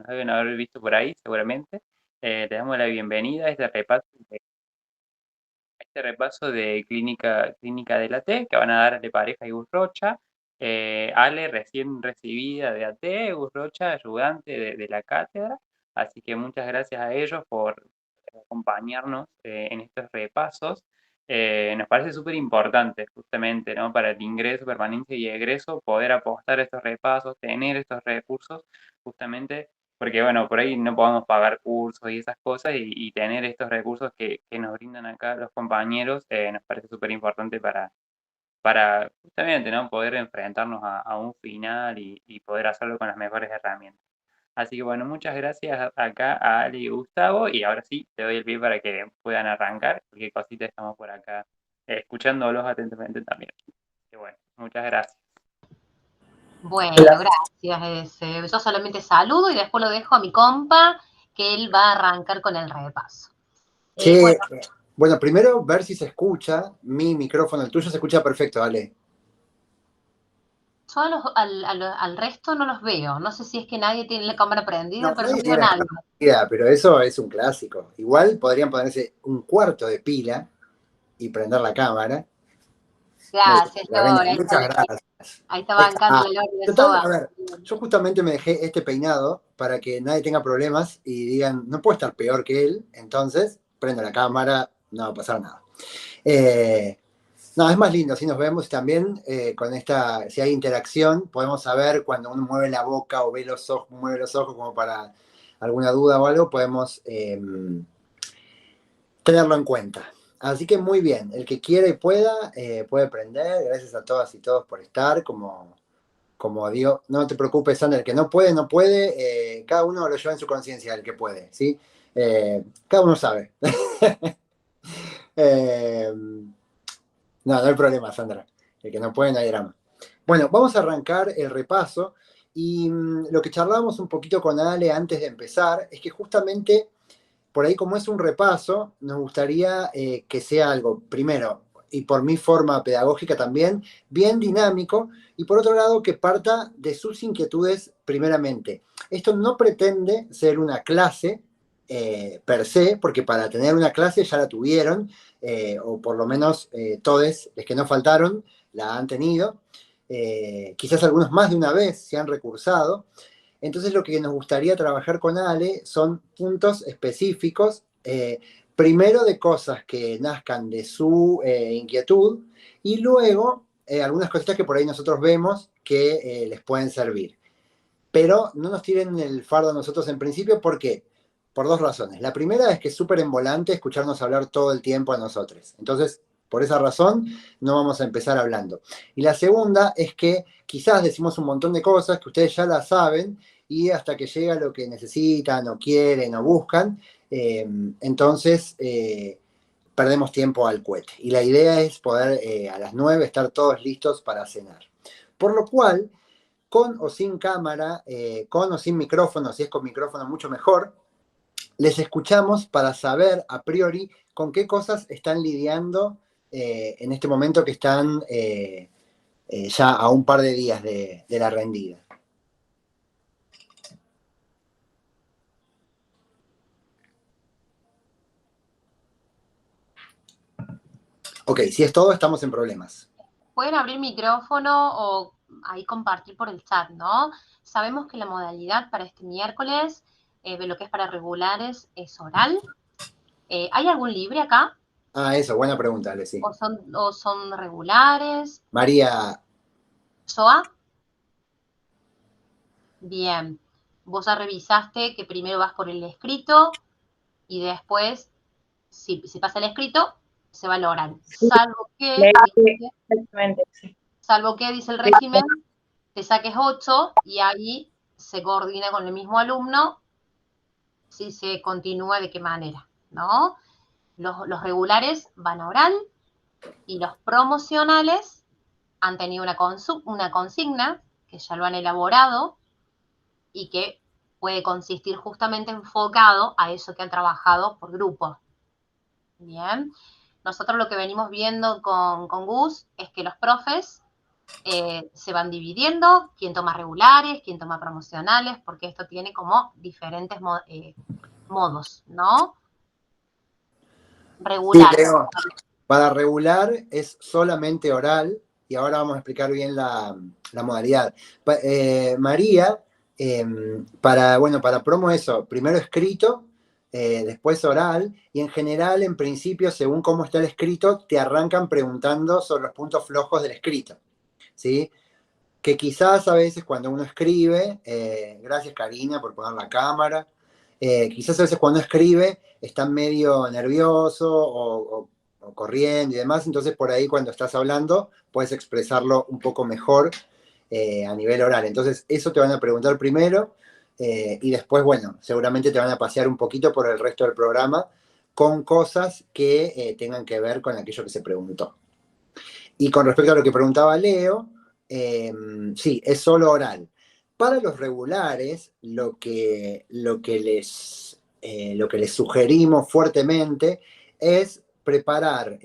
nos deben haber visto por ahí seguramente. Le damos la bienvenida a este repaso de clínica de la T que van a dar de pareja y Gus Rocha. Ale, recién recibida de AT, Gus Rocha, ayudante de la cátedra. Así que muchas gracias a ellos por acompañarnos en estos repasos. Nos parece súper importante justamente, ¿no? Para el ingreso, permanencia y egreso, poder apostar a estos repasos, tener estos recursos, justamente porque, bueno, por ahí no podemos pagar cursos y esas cosas y tener estos recursos que nos brindan acá los compañeros nos parece súper importante para justamente, ¿no? Poder enfrentarnos a un final y poder hacerlo con las mejores herramientas. Así que bueno, muchas gracias acá a Ali y Gustavo y ahora sí, te doy el pie para que puedan arrancar, porque cositas estamos por acá escuchándolos atentamente también. Y bueno, muchas gracias. Bueno, gracias. Yo solamente saludo y después lo dejo a mi compa, que él va a arrancar con el repaso. Che, bueno, primero ver si se escucha. Mi micrófono, el tuyo se escucha perfecto, Ale. Yo al resto no los veo. No sé si es que nadie tiene la cámara prendida, No, pero nadie no veo tiene nada. pero eso es un clásico. Igual podrían ponerse un cuarto de pila y prender la cámara. Gracias, Lore. Muchas gracias. Ahí está bancando la Lore de Total, Soba. a ver, yo justamente me dejé este peinado para que nadie tenga problemas y digan, no puede estar peor que él, entonces prendo la cámara, no va a pasar nada. No, es más lindo, así nos vemos también con esta, si hay interacción, podemos saber cuando uno mueve la boca o ve los ojos, mueve los ojos como para alguna duda o algo, podemos tenerlo en cuenta. Así que muy bien, el que quiera y pueda, puede prender. Gracias a todas y todos por estar. Como digo, no te preocupes, Sandra, el que no puede, no puede. Cada uno lo lleva en su conciencia, el que puede, ¿sí? Cada uno sabe. No hay problema, Sandra. El que no puede, no hay drama. Bueno, vamos a arrancar el repaso. Y lo que charlábamos un poquito con Ale antes de empezar es que justamente por ahí, como es un repaso, nos gustaría que sea algo, primero, y por mi forma pedagógica también, bien dinámico, y por otro lado, que parta de sus inquietudes primeramente. Esto no pretende ser una clase per se, porque para tener una clase ya la tuvieron, o por lo menos todos los que no faltaron la han tenido. Quizás algunos más de una vez se han recursado. Entonces lo que nos gustaría trabajar con Ale son puntos específicos, primero de cosas que nazcan de su inquietud y luego algunas cositas que por ahí nosotros vemos que les pueden servir. Pero no nos tiren el fardo a nosotros en principio, ¿por qué? Por dos razones. La primera es que es súper embolante escucharnos hablar todo el tiempo a nosotros. Entonces, por esa razón, no vamos a empezar hablando. Y la segunda es que quizás decimos un montón de cosas que ustedes ya las saben y hasta que llega lo que necesitan o quieren o buscan, entonces perdemos tiempo al cohete. Y la idea es poder a las 9 estar todos listos para cenar. Por lo cual, con o sin cámara, con o sin micrófono, si es con micrófono mucho mejor, les escuchamos para saber a priori con qué cosas están lidiando en este momento que están ya a un par de días de la rendida. Ok, si es todo, estamos en problemas. Pueden abrir micrófono o ahí compartir por el chat, ¿no? Sabemos que la modalidad para este miércoles, de lo que es para regulares, es oral. ¿Hay algún libre acá? Ah, eso, buena pregunta, Ale, sí. ¿O son regulares? María. ¿Soa? Bien. Vos ya revisaste que primero vas por el escrito y después, si pasa el escrito, se va al oral. Salvo que, dice el régimen, te saques 8 y ahí se coordina con el mismo alumno si se continúa de qué manera, ¿no? Los regulares van a oral y los promocionales han tenido una consigna que ya lo han elaborado y que puede consistir justamente enfocado a eso que han trabajado por grupo. Bien. Nosotros lo que venimos viendo con Gus es que los profes se van dividiendo, quién toma regulares, quién toma promocionales, porque esto tiene como diferentes modos, ¿no? Sí, Regular. Leo, para regular es solamente oral y ahora vamos a explicar bien la modalidad. María, para promo eso, primero escrito, después oral y en general, en principio, según cómo está el escrito, te arrancan preguntando sobre los puntos flojos del escrito, ¿sí? Que quizás a veces cuando uno escribe, gracias Karina por poner la cámara, quizás a veces cuando escribe está medio nervioso o corriendo y demás, entonces por ahí cuando estás hablando puedes expresarlo un poco mejor a nivel oral. Entonces eso te van a preguntar primero y después, bueno, seguramente te van a pasear un poquito por el resto del programa con cosas que tengan que ver con aquello que se preguntó. Y con respecto a lo que preguntaba Leo, sí, es solo oral. Para los regulares, lo que les sugerimos fuertemente es preparar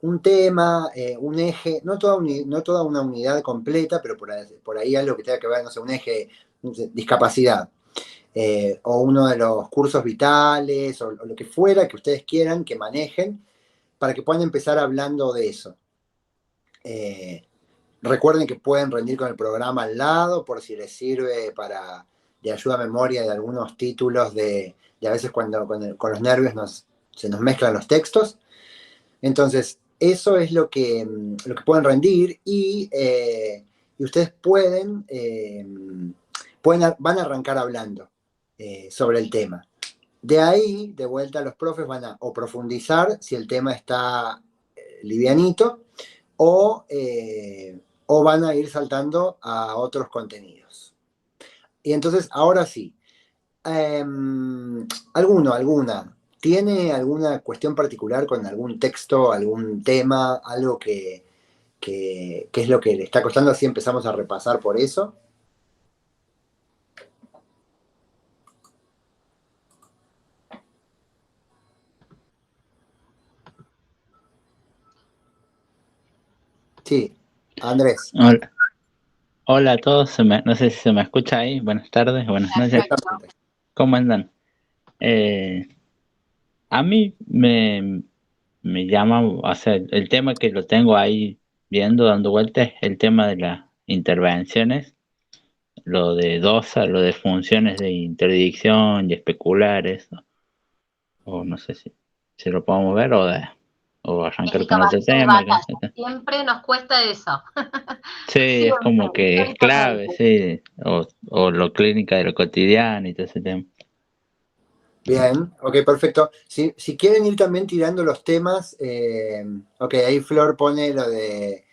un tema, un eje, no toda una unidad completa, pero por ahí algo que tenga que ver, no sé, un eje, no sé, discapacidad, o uno de los cursos vitales, o lo que fuera que ustedes quieran que manejen, para que puedan empezar hablando de eso. Recuerden que pueden rendir con el programa al lado por si les sirve de ayuda a memoria de algunos títulos de a veces cuando con los nervios se nos mezclan los textos. Entonces, eso es lo que pueden rendir y ustedes van a arrancar hablando sobre el tema. De ahí, de vuelta, los profes van a o profundizar si el tema está livianito o van a ir saltando a otros contenidos. Y entonces, ahora sí, ¿alguna? ¿Tiene alguna cuestión particular con algún texto, algún tema, algo que es lo que le está costando? Así empezamos a repasar por eso. Sí, Andrés. Hola, hola a todos, no sé si se me escucha ahí. Buenas tardes, buenas noches. Exactamente. ¿Cómo andan? Eh, a mí me llama, o sea, el tema que lo tengo ahí viendo, dando vueltas, es el tema de las intervenciones, lo de DOSA, lo de funciones de interdicción y especulares, o no sé si lo podemos ver o Es arrancar el con otro caballito de tema. batalla. Siempre nos cuesta eso. Sí, es Siempre, como que es clave, históricamente. sí, o lo clínica de lo cotidiano y todo ese tema. Bien, ok, perfecto. Si quieren ir también tirando los temas, ok, ahí Flor pone lo de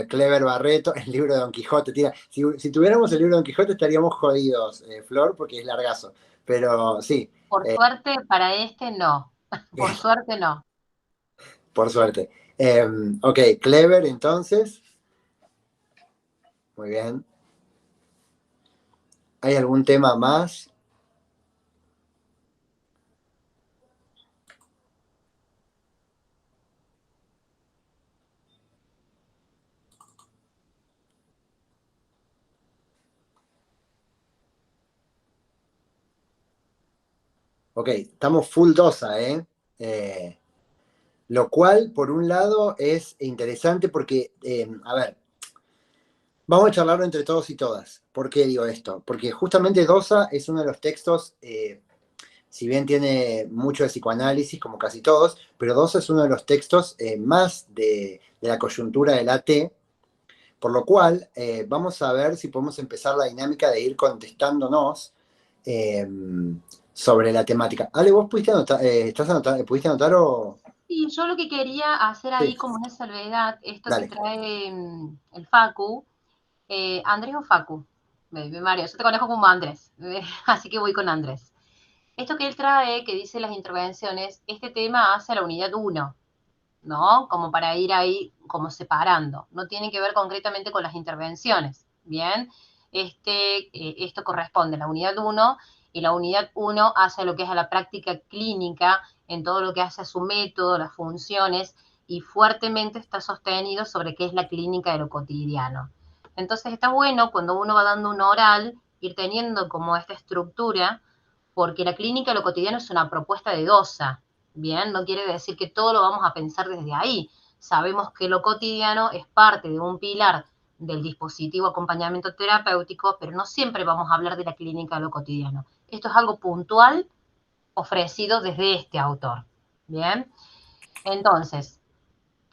Clever Barreto, el libro de Don Quijote. Tira, si tuviéramos el libro de Don Quijote estaríamos jodidos, Flor, porque es largazo. Pero sí, Por suerte, para este no. Por suerte no. por suerte. Ok, Clever entonces. Muy bien. ¿Hay algún tema más? Ok, estamos full dosa, ¿eh? Lo cual, por un lado, es interesante porque, a ver, vamos a charlarlo entre todos y todas. ¿Por qué digo esto? Porque justamente Dosa es uno de los textos, si bien tiene mucho de psicoanálisis, como casi todos, pero Dosa es uno de los textos más de la coyuntura del AT, por lo cual vamos a ver si podemos empezar la dinámica de ir contestándonos sobre la temática. Ale, ¿vos pudiste anotar, pudiste anotar o...? Sí, yo lo que quería hacer Sí, ahí como una salvedad, esto que dale. trae el Facu, Andrés o Facu, Mario, yo te conozco como Andrés, así que voy con Andrés. Esto que él trae, que dice las intervenciones, este tema hace a la unidad 1, ¿no? Como para ir ahí como separando. No tiene que ver concretamente con las intervenciones, ¿bien? Esto corresponde a la unidad 1 y la unidad 1 hace lo que es a la práctica clínica en todo lo que hace a su método, las funciones y fuertemente está sostenido sobre qué es la clínica de lo cotidiano. Entonces está bueno cuando uno va dando un oral ir teniendo como esta estructura, porque la clínica de lo cotidiano es una propuesta de DOSA, ¿bien? No quiere decir que todo lo vamos a pensar desde ahí. Sabemos que lo cotidiano es parte de un pilar del dispositivo acompañamiento terapéutico, pero no siempre vamos a hablar de la clínica de lo cotidiano. Esto es algo puntual ofrecido desde este autor, ¿bien? Entonces,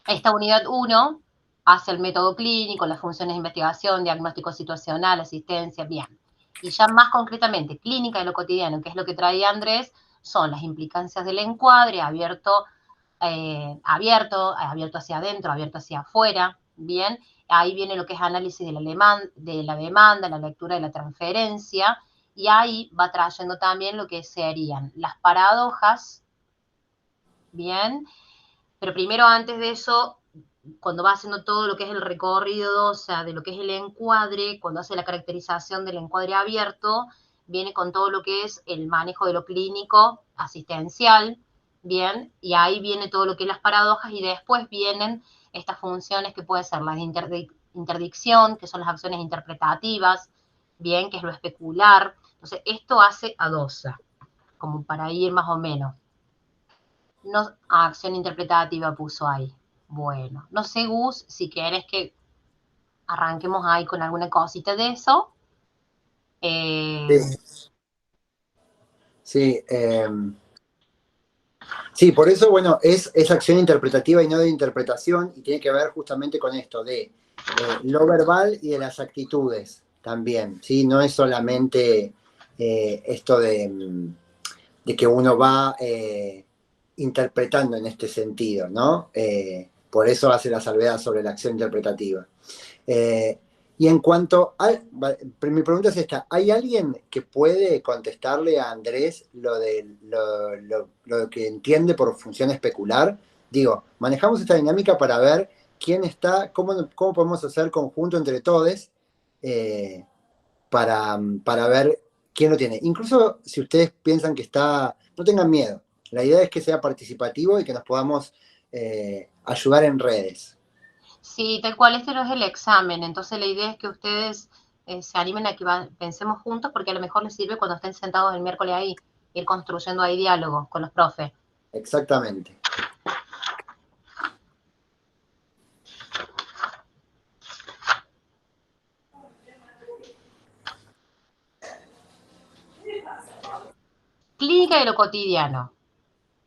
esta unidad 1 hace el método clínico, las funciones de investigación, diagnóstico situacional, asistencia, bien. Y ya más concretamente, clínica de lo cotidiano, que es lo que traía Andrés, son las implicancias del encuadre abierto hacia adentro, abierto hacia afuera, bien. Ahí viene lo que es análisis de la demanda, la lectura de la transferencia, y ahí va trayendo también lo que serían las paradojas, bien. Pero primero, antes de eso, cuando va haciendo todo lo que es el recorrido, o sea, de lo que es el encuadre, cuando hace la caracterización del encuadre abierto, viene con todo lo que es el manejo de lo clínico asistencial, bien, y ahí viene todo lo que es las paradojas, y después vienen estas funciones que pueden ser las de interdicción, que son las acciones interpretativas, bien, que es lo especular. Entonces, esto hace ADOSA, como para ir más o menos. No, acción interpretativa puso ahí. Bueno, no sé, Gus, si quieres que arranquemos ahí con alguna cosita de eso. Sí, sí, por eso, bueno, es acción interpretativa y no de interpretación, y tiene que ver justamente con esto de lo verbal y de las actitudes también, ¿sí? No es solamente esto de que uno va interpretando en este sentido, ¿no? Por eso hace la salvedad sobre la acción interpretativa. Y en cuanto a, mi pregunta es esta, ¿hay alguien que puede contestarle a Andrés lo que entiende por función especular? Digo, manejamos esta dinámica para ver quién está, cómo podemos hacer conjunto entre todos para ver quién lo tiene. Incluso si ustedes piensan que está, no tengan miedo. La idea es que sea participativo y que nos podamos ayudar en redes. Sí, tal cual, este no es el examen, entonces la idea es que ustedes se animen a que pensemos juntos, porque a lo mejor les sirve cuando estén sentados el miércoles ahí, ir construyendo ahí diálogo con los profes. Exactamente. Clínica de lo cotidiano.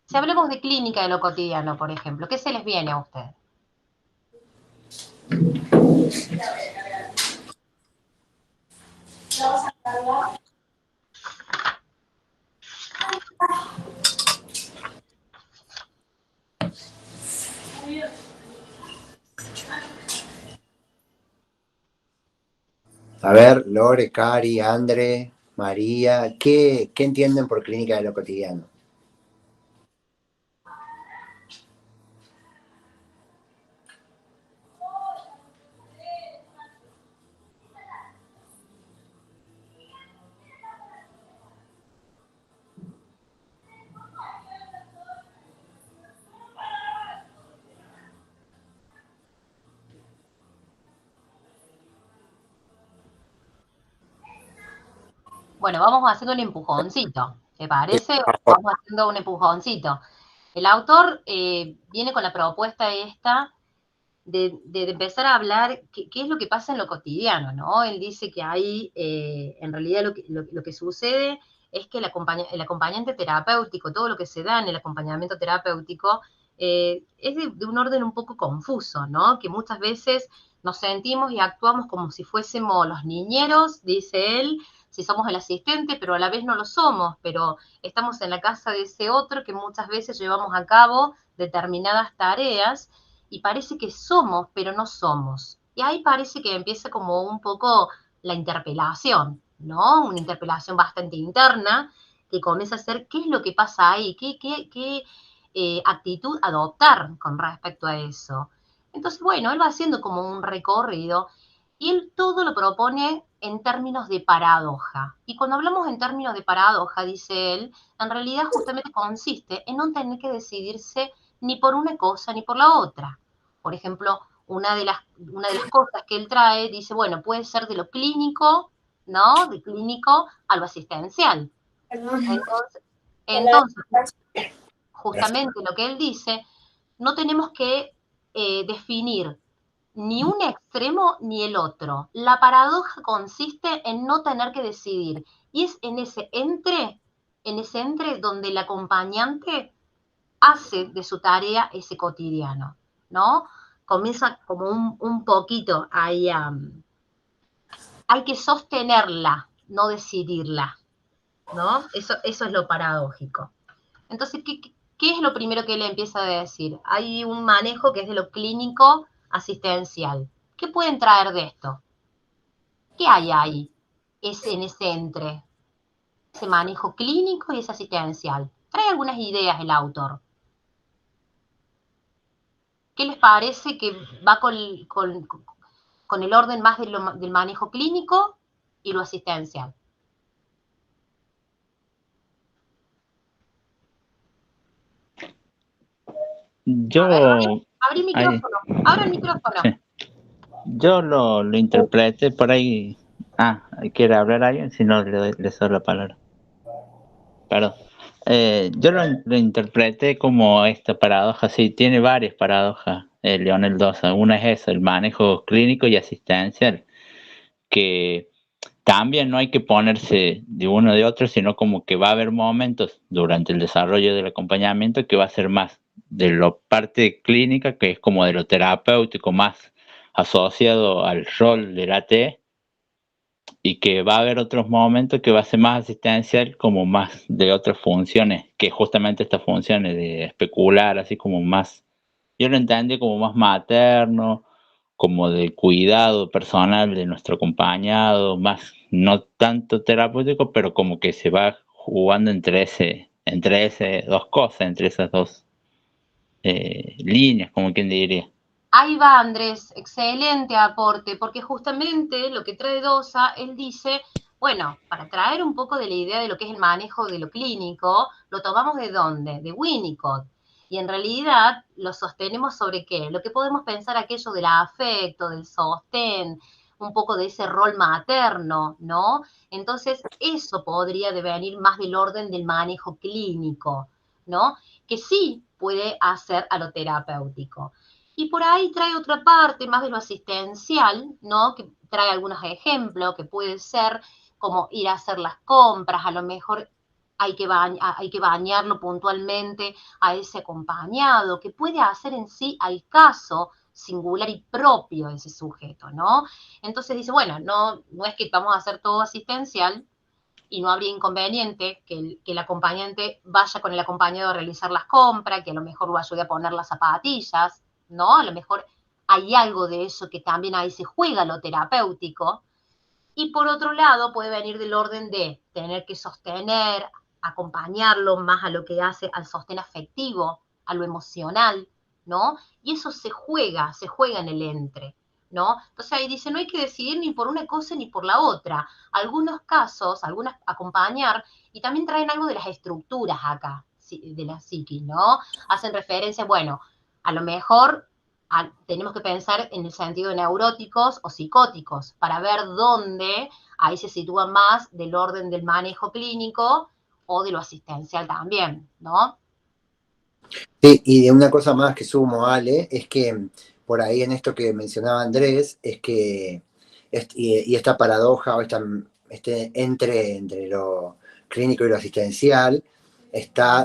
Si hablamos de clínica de lo cotidiano, por ejemplo, ¿qué se les viene a ustedes? A ver, Lore, Cari, Andre, María, ¿qué entienden por clínica de lo cotidiano? Bueno, vamos haciendo un empujoncito, ¿te parece? Vamos haciendo un empujoncito. El autor viene con la propuesta esta de empezar a hablar qué es lo que pasa en lo cotidiano, ¿no? Él dice que ahí, en realidad, lo que sucede es que el acompañante terapéutico, todo lo que se da en el acompañamiento terapéutico, es de un orden un poco confuso, ¿no? Que muchas veces nos sentimos y actuamos como si fuésemos los niñeros, dice él, si somos el asistente, pero a la vez no lo somos, pero estamos en la casa de ese otro que muchas veces llevamos a cabo determinadas tareas y parece que somos, pero no somos. Y ahí parece que empieza como un poco la interpelación, ¿no? Una interpelación bastante interna que comienza a ser qué es lo que pasa ahí, qué actitud adoptar con respecto a eso. Entonces, bueno, él va haciendo como un recorrido y él todo lo propone en términos de paradoja. Y cuando hablamos en términos de paradoja, dice él, en realidad justamente consiste en no tener que decidirse ni por una cosa ni por la otra. Por ejemplo, una de las cosas que él trae dice, bueno, puede ser de lo clínico, ¿no? De clínico a lo asistencial. Entonces, justamente lo que él dice, no tenemos que definir ni un extremo ni el otro. La paradoja consiste en no tener que decidir. Y es en ese entre donde el acompañante hace de su tarea ese cotidiano, ¿no? Comienza como un poquito ahí hay que sostenerla, no decidirla, ¿no? Eso es lo paradójico. Entonces, ¿qué es lo primero que él empieza a decir? Hay un manejo que es de lo clínico asistencial. ¿Qué pueden traer de esto? ¿Qué hay ahí? En ese entre, ese manejo clínico y ese asistencial. Trae algunas ideas el autor. ¿Qué les parece que va con el orden más del manejo clínico y lo asistencial? Yo, Abrí el micrófono. Abra el micrófono. sí. Yo lo interpreté por ahí. ¿Quiere hablar alguien? Si no, le doy la palabra. Perdón. Yo lo interpreté como esta paradoja, sí, tiene varias paradojas, Leonel Dosa. Una es eso, el manejo clínico y asistencial, que también no hay que ponerse de uno o de otro, sino como que va a haber momentos durante el desarrollo del acompañamiento que va a ser más de la parte clínica, que es como de lo terapéutico, más asociado al rol del AT, y que va a haber otros momentos que va a ser más asistencial, como más de otras funciones, que justamente estas funciones de especular, así como más, yo lo entendí como más materno, como de cuidado personal de nuestro acompañado, más no tanto terapéutico, pero como que se va jugando entre ese dos cosas, entre esas dos líneas, como quien diría. Ahí va, Andrés, excelente aporte, porque justamente lo que trae Dosa, él dice, bueno, para traer un poco de la idea de lo que es el manejo de lo clínico, lo tomamos ¿de dónde? De Winnicott. Y en realidad lo sostenemos sobre qué? Lo que podemos pensar aquello del afecto, del sostén, un poco de ese rol materno, ¿no? Entonces, eso podría devenir más del orden del manejo clínico, ¿no? Que sí puede hacer a lo terapéutico. Y por ahí trae otra parte, más de lo asistencial, ¿no? Que trae algunos ejemplos, que puede ser como ir a hacer las compras, a lo mejor hay que bañarlo puntualmente a ese acompañado, que puede hacer en sí al caso singular y propio de ese sujeto, ¿no? Entonces dice, bueno, no es que vamos a hacer todo asistencial y no habría inconveniente que el acompañante vaya con el acompañado a realizar las compras, que a lo mejor lo ayude a poner las zapatillas, ¿no? A lo mejor hay algo de eso que también ahí se juega lo terapéutico. Y por otro lado, puede venir del orden de tener que sostener, acompañarlo más a lo que hace al sostén afectivo, a lo emocional, ¿no? Y eso se juega en el entre, ¿no? Entonces ahí dice, no hay que decidir ni por una cosa ni por la otra. Algunos casos, algunas acompañar, y también traen algo de las estructuras acá, de la psiquis, ¿no? Hacen referencia, bueno, a lo mejor tenemos que pensar en el sentido de neuróticos o psicóticos para ver dónde ahí se sitúa más del orden del manejo clínico o de lo asistencial también, ¿no? Sí, y de una cosa más que sumo, Ale, es que por ahí en esto que mencionaba Andrés, es que, y esta paradoja o este entre lo clínico y lo asistencial,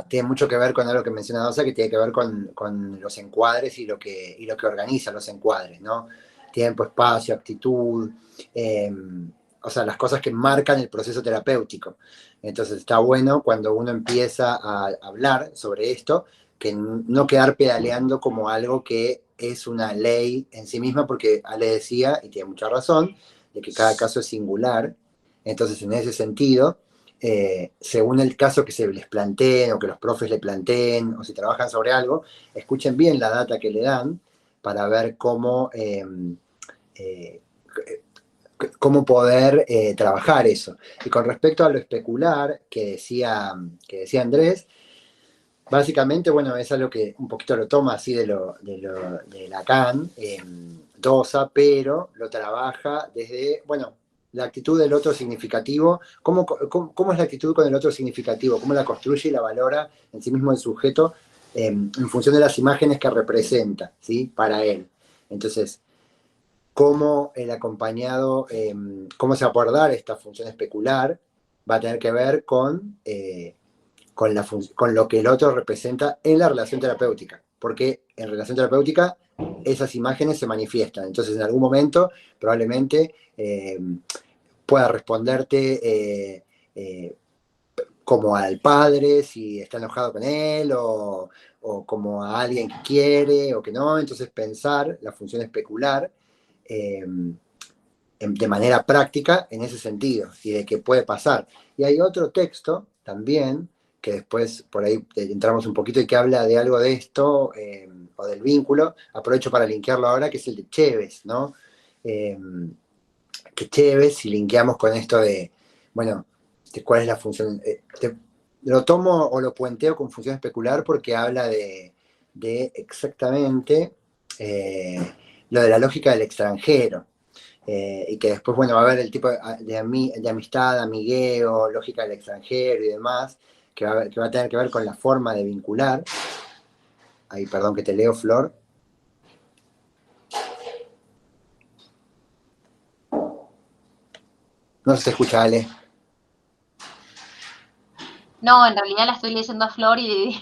tiene mucho que ver con algo que mencionaba Osa, que tiene que ver con los encuadres y lo que organiza los encuadres, ¿no? Tiempo, espacio, actitud, o sea, las cosas que marcan el proceso terapéutico. Entonces está bueno cuando uno empieza a hablar sobre esto, que no quedar pedaleando como algo que es una ley en sí misma, porque Ale decía, y tiene mucha razón, de que cada caso es singular. Entonces, en ese sentido, según el caso que se les planteen o que los profes le planteen, o si trabajan sobre algo, escuchen bien la data que le dan para ver cómo poder trabajar eso. Y con respecto a lo especular que decía Andrés, Básicamente, bueno, es algo que un poquito lo toma así de Lacan, Dosa, pero lo trabaja desde, bueno, la actitud del otro significativo. ¿Cómo es la actitud con el otro significativo? ¿Cómo la construye y la valora en sí mismo el sujeto en función de las imágenes que representa, ¿sí? Para él. Entonces, cómo el acompañado, cómo se va a abordar esta función especular, va a tener que ver con lo que el otro representa en la relación terapéutica, porque en relación terapéutica esas imágenes se manifiestan, entonces en algún momento probablemente pueda responderte como al padre si está enojado con él o como a alguien que quiere o que no, entonces pensar la función especular de manera práctica en ese sentido y de que puede pasar. Y hay otro texto también que después por ahí entramos un poquito y que habla de algo de esto o del vínculo, aprovecho para linkearlo ahora, que es el de Chévez, ¿no? Que Chévez, si linkeamos con esto de, bueno, de cuál es la función, lo tomo o lo puenteo con función especular porque habla de exactamente lo de la lógica del extranjero. Y que después, bueno, va a haber el tipo de amistad, amigueo, lógica del extranjero y demás, que va a tener que ver con la forma de vincular. Ay, perdón que te leo, Flor. No se escucha, Ale. No, en realidad la estoy leyendo a Flor y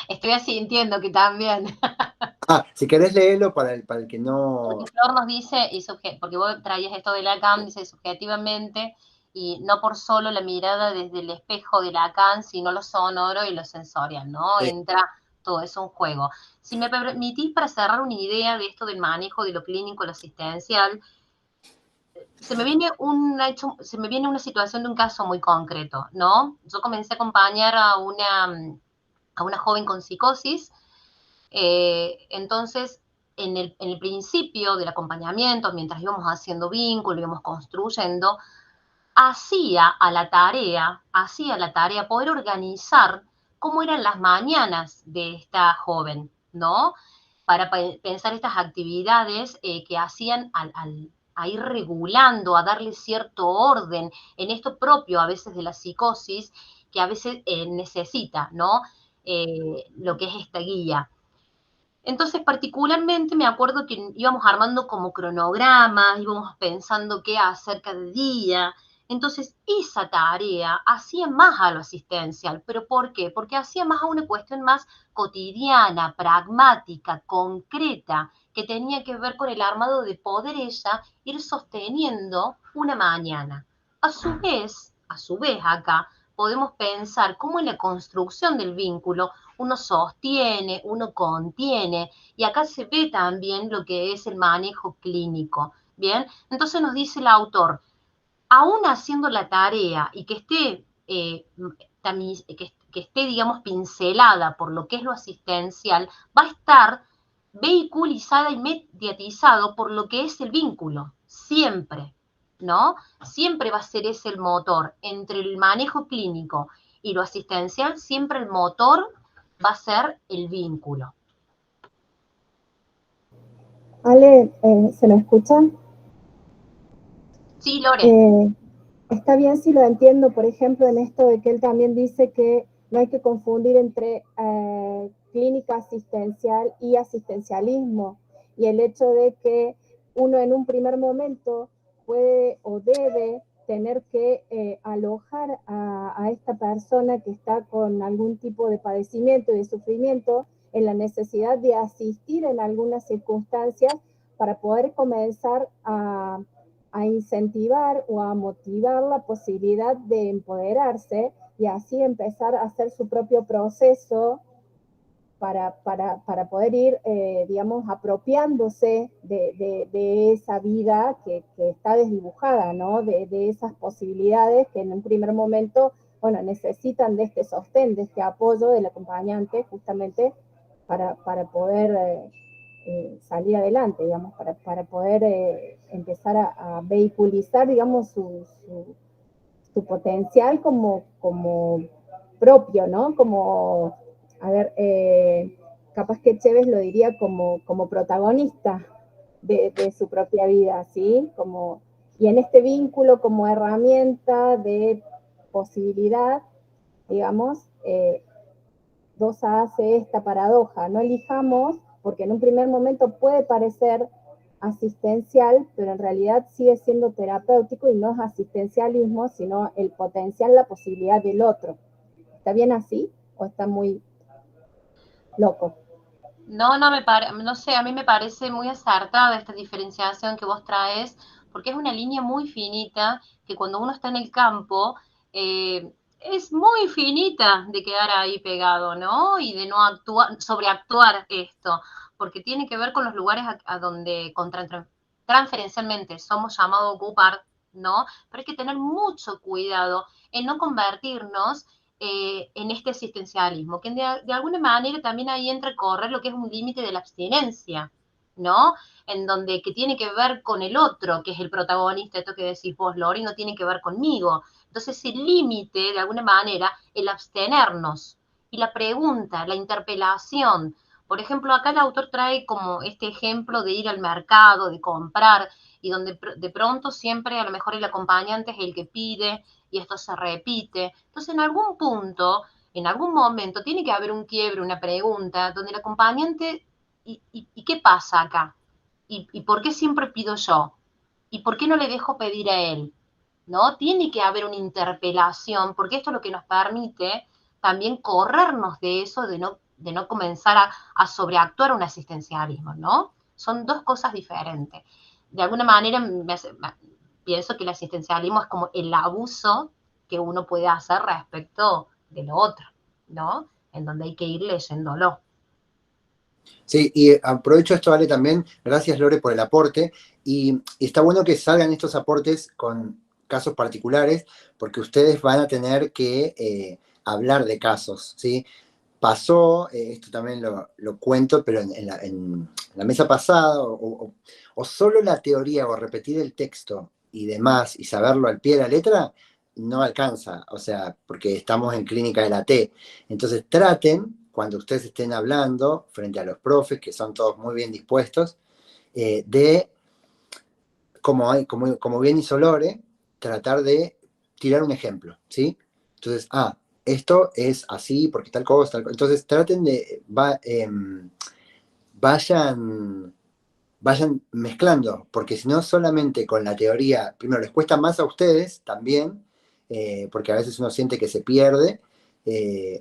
estoy así, entiendo que también. Si querés leerlo para el que no... Porque Flor nos dice, porque vos traías esto de Lacan, dice subjetivamente, y no por solo la mirada desde el espejo de Lacan, sino lo sonoro y lo sensorial, ¿no? Entra todo eso en juego. Si me permitís, para cerrar una idea de esto del manejo de lo clínico, lo asistencial, se me viene una situación de un caso muy concreto, ¿no? Yo comencé a acompañar a una joven con psicosis, entonces en el principio del acompañamiento, mientras íbamos haciendo vínculo, íbamos construyendo, hacía a la tarea poder organizar cómo eran las mañanas de esta joven, ¿no? Para pensar estas actividades que hacían a ir regulando, a darle cierto orden en esto propio a veces de la psicosis, que a veces necesita, ¿no? Lo que es esta guía. Entonces, particularmente me acuerdo que íbamos armando como cronogramas, íbamos pensando qué hacer cada día. Entonces, esa tarea hacía más a lo asistencial. ¿Pero por qué? Porque hacía más a una cuestión más cotidiana, pragmática, concreta, que tenía que ver con el armado de poder ella ir sosteniendo una mañana. A su vez acá, podemos pensar cómo en la construcción del vínculo uno sostiene, uno contiene, y acá se ve también lo que es el manejo clínico, ¿bien? Entonces nos dice el autor, aún haciendo la tarea y que esté, digamos, pincelada por lo que es lo asistencial, va a estar vehiculizada y mediatizado por lo que es el vínculo, siempre, ¿no? Siempre va a ser ese el motor entre el manejo clínico y lo asistencial, siempre el motor va a ser el vínculo. Ale, ¿se me escucha? Sí, Lore. Está bien si lo entiendo, por ejemplo, en esto de que él también dice que no hay que confundir entre clínica asistencial y asistencialismo, y el hecho de que uno en un primer momento puede o debe tener que alojar a esta persona que está con algún tipo de padecimiento y de sufrimiento en la necesidad de asistir en algunas circunstancias para poder comenzar a incentivar o a motivar la posibilidad de empoderarse y así empezar a hacer su propio proceso para poder ir, digamos, apropiándose de esa vida que está desdibujada, ¿no? De esas posibilidades que en un primer momento, bueno, necesitan de este sostén, de este apoyo del acompañante, justamente para poder salir adelante, digamos, para poder empezar a vehiculizar, digamos, su potencial como propio, ¿no? Como a ver, capaz que Chévez lo diría como protagonista de su propia vida, ¿sí? Y en este vínculo como herramienta de posibilidad, digamos, Dosa hace esta paradoja, no elijamos, porque en un primer momento puede parecer asistencial, pero en realidad sigue siendo terapéutico y no es asistencialismo, sino el potenciar la posibilidad del otro. ¿Está bien así o está muy loco? No, no sé, a mí me parece muy acertada esta diferenciación que vos traes, porque es una línea muy finita que cuando uno está en el campo es muy finita de quedar ahí pegado, ¿no? Y de no actuar, sobreactuar esto, porque tiene que ver con los lugares a donde transferencialmente somos llamados a ocupar, ¿no? Pero hay que tener mucho cuidado en no convertirnos en este asistencialismo, que de alguna manera también ahí entra a correr lo que es un límite de la abstinencia, ¿no? En donde que tiene que ver con el otro, que es el protagonista, esto que decís vos, Lori, no tiene que ver conmigo. Entonces ese límite, de alguna manera, el abstenernos. Y la pregunta, la interpelación. Por ejemplo, acá el autor trae como este ejemplo de ir al mercado, de comprar, y donde de pronto siempre a lo mejor el acompañante es el que pide, y esto se repite. Entonces, en algún punto, en algún momento, tiene que haber un quiebre, una pregunta, donde el acompañante, ¿y qué pasa acá? ¿Y por qué siempre pido yo? ¿Y por qué no le dejo pedir a él? ¿No? Tiene que haber una interpelación, porque esto es lo que nos permite también corrernos de eso, de no comenzar a sobreactuar un asistencialismo, ¿no? Son dos cosas diferentes. De alguna manera pienso que el asistencialismo es como el abuso que uno puede hacer respecto de lo otro, ¿no? En donde hay que ir leyéndolo. Sí, y aprovecho esto, Ale, también. Gracias, Lore, por el aporte. Y está bueno que salgan estos aportes con casos particulares, porque ustedes van a tener que hablar de casos, ¿sí? Pasó, esto también lo cuento, pero en la mesa pasada, o solo la teoría o repetir el texto y demás, y saberlo al pie de la letra, no alcanza, o sea, porque estamos en clínica de la T. Entonces traten, cuando ustedes estén hablando frente a los profes, que son todos muy bien dispuestos, de, como bien hizo Lore, tratar de tirar un ejemplo, ¿sí? Entonces, esto es así porque tal cosa, tal cosa. Entonces traten de, vayan mezclando, porque si no solamente con la teoría, primero les cuesta más a ustedes también, porque a veces uno siente que se pierde,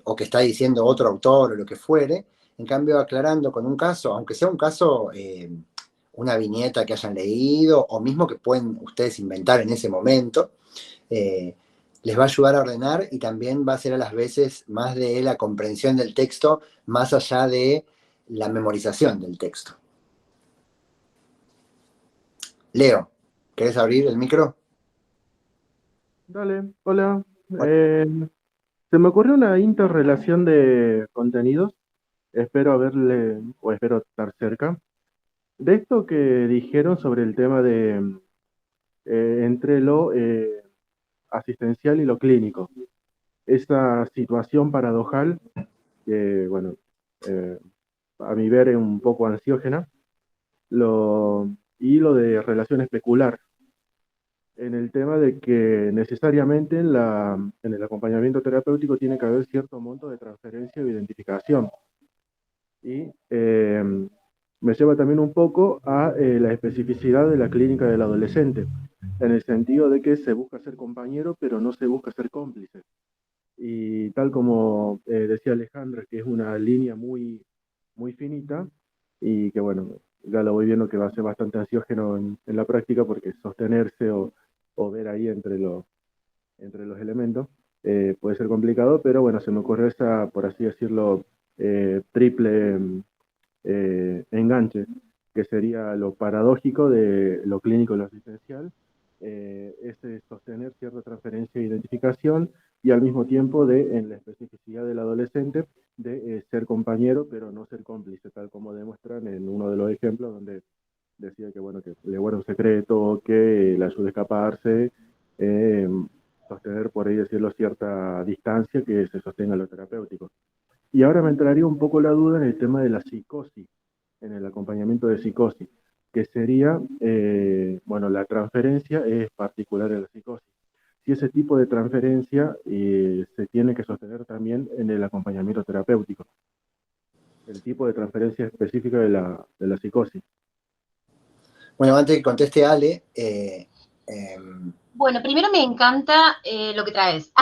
o que está diciendo otro autor o lo que fuere. En cambio, aclarando con un caso, aunque sea un caso, una viñeta que hayan leído, o mismo que pueden ustedes inventar en ese momento, les va a ayudar a ordenar, y también va a ser a las veces más de la comprensión del texto, más allá de la memorización del texto. Leo, ¿querés abrir el micro? Dale, hola. Se me ocurrió una interrelación de contenidos. Espero espero estar cerca. De esto que dijeron sobre el tema de entre lo asistencial y lo clínico. Esa situación paradojal que, bueno, eh, a mi ver es un poco ansiógena, y lo de relación especular, en el tema de que necesariamente en el acompañamiento terapéutico tiene que haber cierto monto de transferencia o identificación. Y me lleva también un poco a la especificidad de la clínica del adolescente, en el sentido de que se busca ser compañero, pero no se busca ser cómplice. Y tal como decía Alejandra, que es una línea muy, muy finita, y que bueno, ya lo voy viendo que va a ser bastante ansiógeno en la práctica, porque sostenerse o ver ahí entre los elementos puede ser complicado, pero bueno, se me ocurre esa, por así decirlo, triple enganche, que sería lo paradójico de lo clínico y lo asistencial, es sostener cierta transferencia e identificación, y al mismo tiempo en la especificidad del adolescente, de ser compañero pero no ser cómplice, tal como demuestran en uno de los ejemplos donde decía que, bueno, que le guarda un secreto, que le ayuda a escaparse, sostener, por ahí decirlo, cierta distancia que se sostenga lo terapéutico. Y ahora me entraría un poco la duda en el tema de la psicosis, en el acompañamiento de psicosis, que sería, bueno, la transferencia es particular en la psicosis. Si ese tipo de transferencia se tiene que sostener también en el acompañamiento terapéutico, el tipo de transferencia específica de la psicosis. Bueno, antes que conteste Ale, Bueno, primero me encanta lo que traes.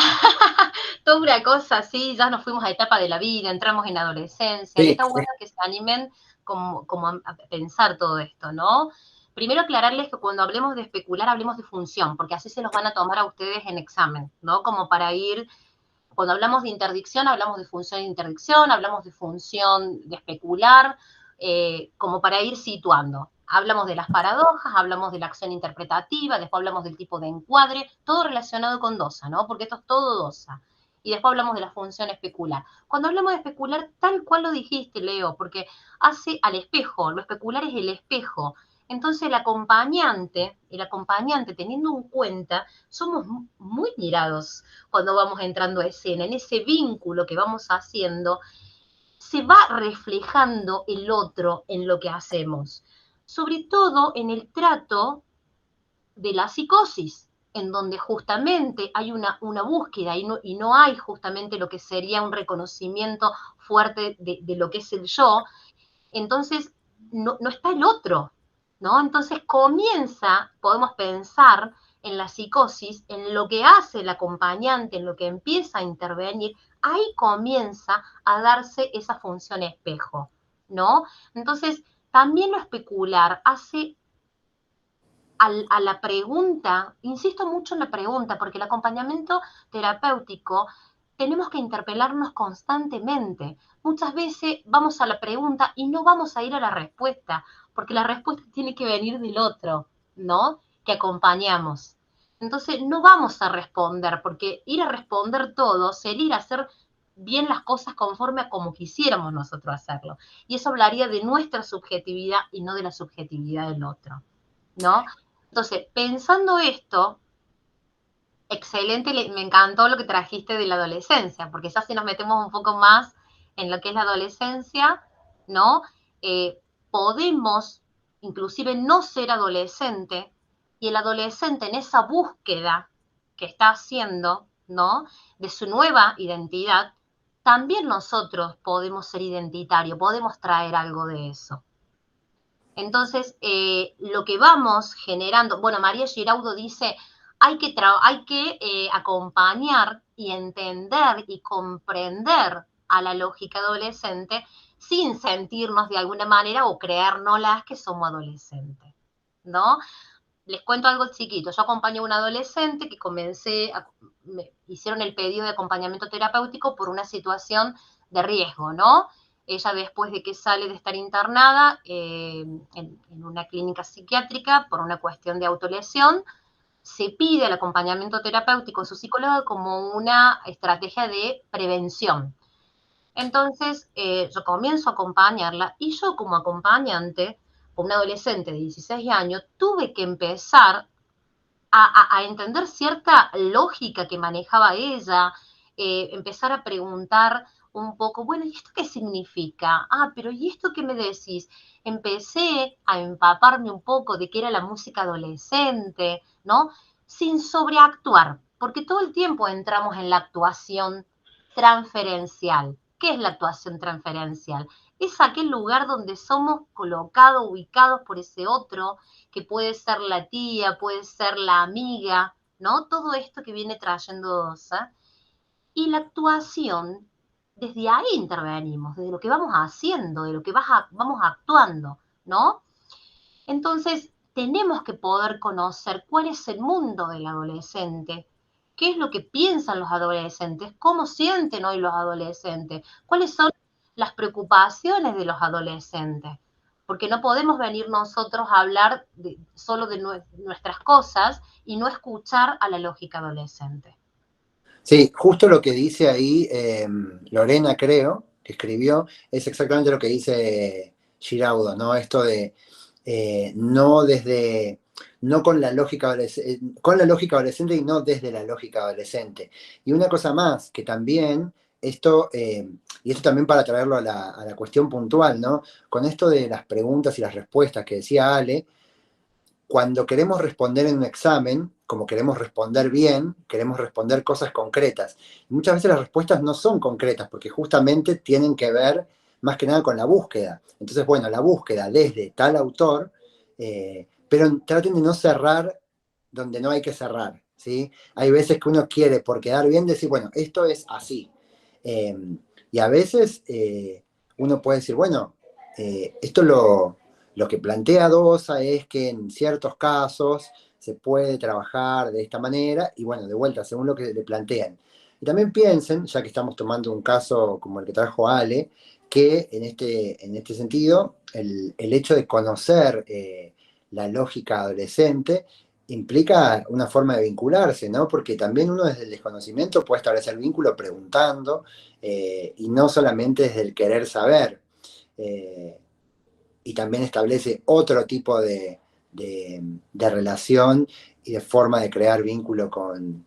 Toda una cosa así, ya nos fuimos a etapa de la vida, entramos en adolescencia, y sí, está bueno que se animen como a pensar todo esto, ¿no? Primero aclararles que cuando hablemos de especular, hablemos de función, porque así se los van a tomar a ustedes en examen, ¿no? Como para ir, cuando hablamos de interdicción, hablamos de función de interdicción, hablamos de función de especular, como para ir situando. Hablamos de las paradojas, hablamos de la acción interpretativa, después hablamos del tipo de encuadre, todo relacionado con dosa, ¿no? Porque esto es todo dosa. Y después hablamos de la función especular. Cuando hablamos de especular, tal cual lo dijiste, Leo, porque hace al espejo, lo especular es el espejo. Entonces el acompañante, teniendo en cuenta, somos muy mirados cuando vamos entrando a escena, en ese vínculo que vamos haciendo, se va reflejando el otro en lo que hacemos, sobre todo en el trato de la psicosis, en donde justamente hay una búsqueda y no hay justamente lo que sería un reconocimiento fuerte de lo que es el yo, entonces no está el otro, ¿no? Entonces podemos pensar en la psicosis, en lo que hace el acompañante, en lo que empieza a intervenir, ahí comienza a darse esa función espejo, ¿no? Entonces, también lo especular hace a la pregunta, insisto mucho en la pregunta, porque el acompañamiento terapéutico tenemos que interpelarnos constantemente. Muchas veces vamos a la pregunta y no vamos a ir a la respuesta, porque la respuesta tiene que venir del otro, ¿no? Que acompañamos. Entonces no vamos a responder, porque ir a responder todo sería ir a hacer bien las cosas conforme a como quisiéramos nosotros hacerlo. Y eso hablaría de nuestra subjetividad y no de la subjetividad del otro, ¿no? Entonces, pensando esto, excelente, me encantó lo que trajiste de la adolescencia, porque ya si nos metemos un poco más en lo que es la adolescencia, ¿no? Podemos inclusive no ser adolescente, y el adolescente en esa búsqueda que está haciendo, ¿no? De su nueva identidad, también nosotros podemos ser identitarios, podemos traer algo de eso. Entonces, lo que vamos generando, bueno, María Giraudo dice, hay que acompañar y entender y comprender a la lógica adolescente sin sentirnos de alguna manera o creérnoslas que somos adolescentes, ¿no? Les cuento algo chiquito. Yo acompañé a un adolescente que me hicieron el pedido de acompañamiento terapéutico por una situación de riesgo, ¿no? Ella, después de que sale de estar internada en una clínica psiquiátrica por una cuestión de autolesión, se pide el acompañamiento terapéutico a su psicóloga como una estrategia de prevención. Entonces, yo comienzo a acompañarla y yo como acompañante, una adolescente de 16 años, tuve que empezar a entender cierta lógica que manejaba ella, empezar a preguntar un poco, bueno, ¿y esto qué significa? Ah, pero ¿y esto qué me decís? Empecé a empaparme un poco de qué era la música adolescente, ¿no? Sin sobreactuar, porque todo el tiempo entramos en la actuación transferencial. ¿Qué es la actuación transferencial? Es aquel lugar donde somos colocados, ubicados por ese otro, que puede ser la tía, puede ser la amiga, ¿no? Todo esto que viene trayendo Dosa. Y la actuación, desde ahí intervenimos, desde lo que vamos haciendo, de lo que vamos actuando, ¿no? Entonces, tenemos que poder conocer cuál es el mundo del adolescente, qué es lo que piensan los adolescentes, cómo sienten hoy los adolescentes, cuáles son las preocupaciones de los adolescentes, porque no podemos venir nosotros a hablar solo de nuestras cosas y no escuchar a la lógica adolescente. Sí, justo lo que dice ahí Lorena, creo, que escribió, es exactamente lo que dice Giraudo, ¿no? Esto de no con la lógica adolescente y no desde la lógica adolescente. Y una cosa más, que también esto, y esto también para traerlo a la cuestión puntual, ¿no? Con esto de las preguntas y las respuestas que decía Ale, cuando queremos responder en un examen, como queremos responder bien, queremos responder cosas concretas. Y muchas veces las respuestas no son concretas, porque justamente tienen que ver más que nada con la búsqueda. Entonces, bueno, la búsqueda desde tal autor, pero traten de no cerrar donde no hay que cerrar, ¿sí? Hay veces que uno quiere, por quedar bien, decir, bueno, esto es así. Eh, y a veces uno puede decir, bueno, esto lo que plantea Dosa es que en ciertos casos se puede trabajar de esta manera y bueno, de vuelta, según lo que le plantean. Y también piensen, ya que estamos tomando un caso como el que trajo Ale, que en este sentido, el hecho de conocer la lógica adolescente implica una forma de vincularse, ¿no? Porque también uno desde el desconocimiento puede establecer vínculo preguntando y no solamente desde el querer saber. Eh, y también establece otro tipo de relación y de forma de crear vínculo con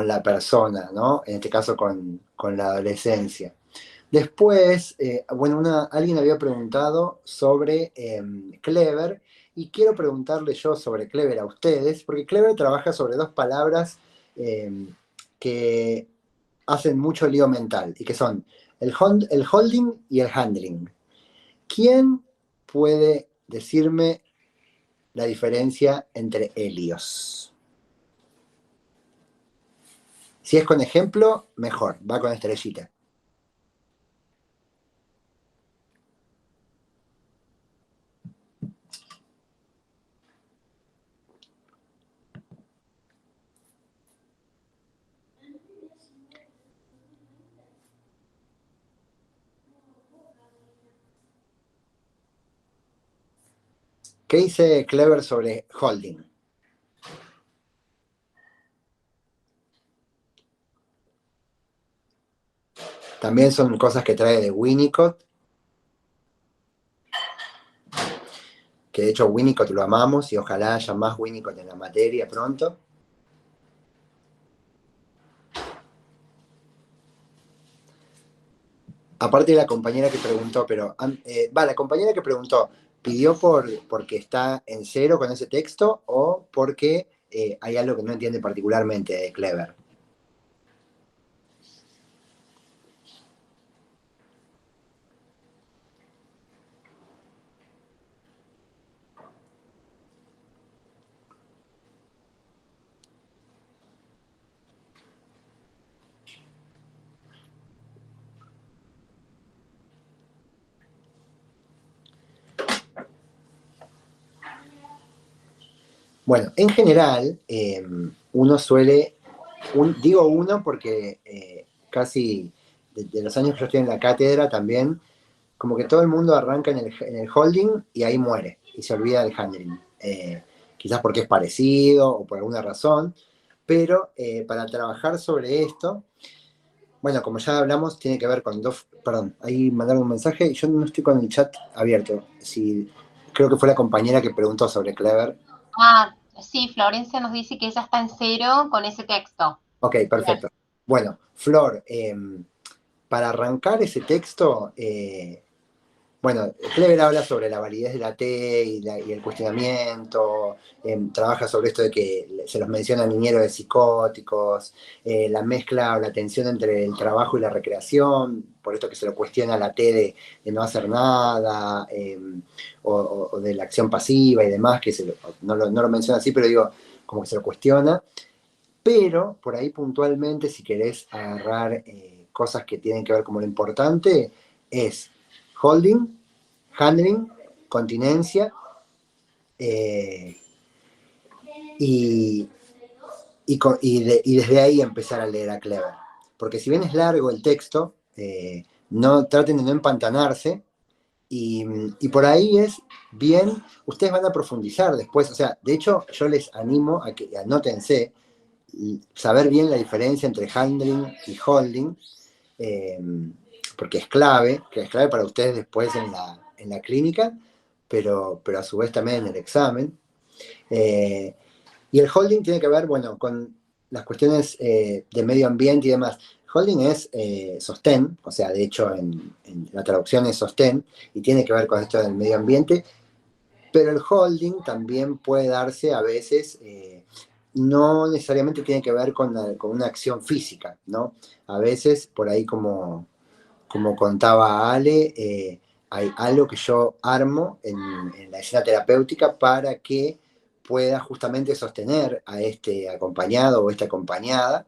la persona, ¿no? En este caso con la adolescencia. Después, bueno, alguien había preguntado sobre Clever y quiero preguntarle yo sobre Clever a ustedes, porque Clever trabaja sobre dos palabras que hacen mucho lío mental y que son el holding y el handling. ¿Quién puede decirme la diferencia entre helios? Si es con ejemplo, mejor, va con estrellita. ¿Qué dice Clever sobre holding? También son cosas que trae de Winnicott, que de hecho Winnicott lo amamos y ojalá haya más Winnicott en la materia pronto. Aparte de la compañera que preguntó, pero la compañera que preguntó, ¿pidió porque está en cero con ese texto o porque hay algo que no entiende particularmente de Clever? Bueno, en general, uno suele, digo uno porque casi de los años que yo estoy en la cátedra también, como que todo el mundo arranca en el holding y ahí muere y se olvida del handling. Quizás porque es parecido o por alguna razón, pero para trabajar sobre esto, bueno, como ya hablamos, tiene que ver con dos, perdón, ahí mandaron un mensaje y yo no estoy con el chat abierto. Creo que fue la compañera que preguntó sobre Clever. Ah, sí, Florencia nos dice que ella está en cero con ese texto. Ok, perfecto. Bien. Bueno, Flor, para arrancar ese texto, bueno, Clever habla sobre la validez de la T y el cuestionamiento, trabaja sobre esto de que se los menciona niñeros de psicóticos, la mezcla o la tensión entre el trabajo y la recreación, por esto que se lo cuestiona la T de no hacer nada, o de la acción pasiva y demás, que no lo menciona así, pero digo, como que se lo cuestiona. Pero por ahí puntualmente, si querés agarrar cosas que tienen que ver como lo importante, es holding, handling, continencia, y desde ahí empezar a leer a Clever. Porque si bien es largo el texto, no traten de no empantanarse, y por ahí es bien, ustedes van a profundizar después, o sea, de hecho yo les animo a que anótense, saber bien la diferencia entre handling y holding, porque es clave, que es clave para ustedes después en la clínica, pero a su vez también en el examen. Y el holding tiene que ver, bueno, con las cuestiones de medio ambiente y demás. Holding es sostén, o sea, de hecho en la traducción es sostén, y tiene que ver con esto del medio ambiente, pero el holding también puede darse a veces, no necesariamente tiene que ver con una acción física, ¿no? A veces, por ahí como contaba Ale, hay algo que yo armo en la escena terapéutica para que pueda justamente sostener a este acompañado o esta acompañada.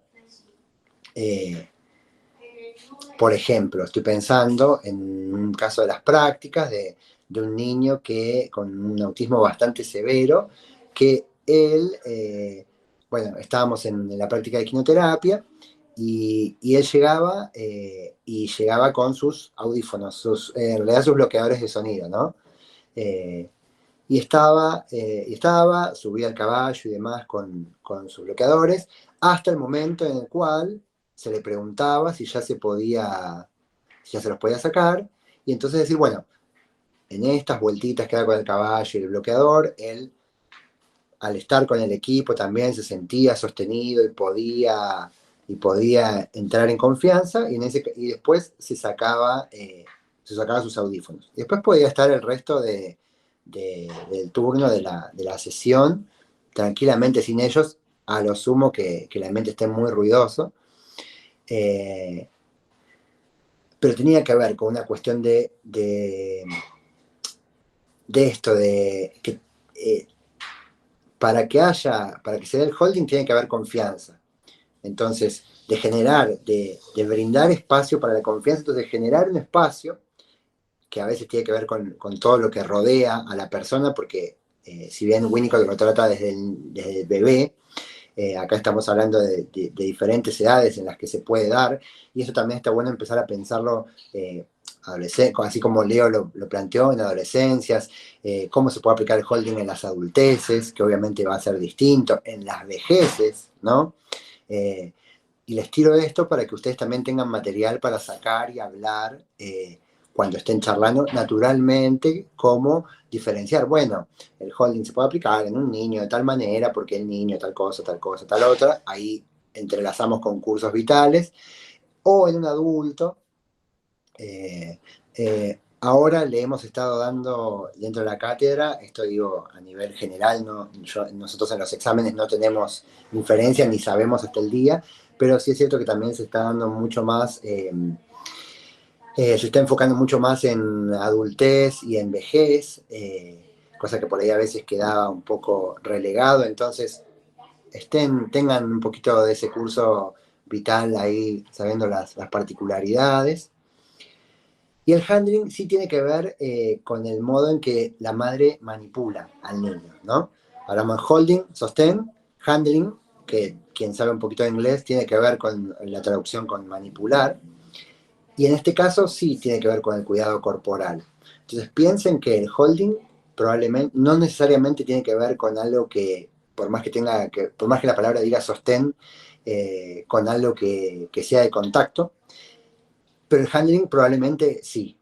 Por ejemplo, estoy pensando en un caso de las prácticas de un niño con un autismo bastante severo, que él, bueno, estábamos en la práctica de quinoterapia y él llegaba y llegaba con sus audífonos, en realidad sus bloqueadores de sonido, ¿no? Y subía al caballo y demás con sus bloqueadores, hasta el momento en el cual se le preguntaba si ya se los podía sacar, y entonces decir, bueno, en estas vueltitas que da con el caballo y el bloqueador, él, al estar con el equipo, también se sentía sostenido y podía entrar en confianza, y después se sacaba sus audífonos. Y después podía estar el resto del turno de la sesión tranquilamente sin ellos, a lo sumo que el ambiente esté muy ruidoso. Pero tenía que ver con una cuestión de esto, de que para que se dé el holding tiene que haber confianza. Entonces, de brindar espacio para la confianza, entonces generar un espacio que a veces tiene que ver con todo lo que rodea a la persona, porque si bien Winnicott lo trata desde el bebé, acá estamos hablando de diferentes edades en las que se puede dar, y eso también está bueno empezar a pensarlo así como Leo lo planteó, en adolescencias, cómo se puede aplicar el holding en las adulteces, que obviamente va a ser distinto, en las vejeces, ¿no? Y les tiro esto para que ustedes también tengan material para sacar y hablar cuando estén charlando naturalmente, cómo diferenciar. Bueno, el holding se puede aplicar en un niño de tal manera, porque el niño tal cosa, tal otra. Ahí entrelazamos con cursos vitales. O en un adulto. Ahora le hemos estado dando dentro de la cátedra, esto digo a nivel general, nosotros en los exámenes no tenemos inferencia ni sabemos hasta el día, pero sí es cierto que también se está dando mucho más, se está enfocando mucho más en adultez y en vejez, cosa que por ahí a veces quedaba un poco relegado. Entonces tengan un poquito de ese curso vital ahí, sabiendo las particularidades. Y el handling sí tiene que ver con el modo en que la madre manipula al niño, ¿no? Hablamos de holding, sostén, handling, que quien sabe un poquito de inglés tiene que ver con la traducción con manipular. Y en este caso sí tiene que ver con el cuidado corporal. Entonces piensen que el holding probablemente no necesariamente tiene que ver con algo que, por más que la palabra diga sostén, con algo que sea de contacto, pero el handling probablemente sí.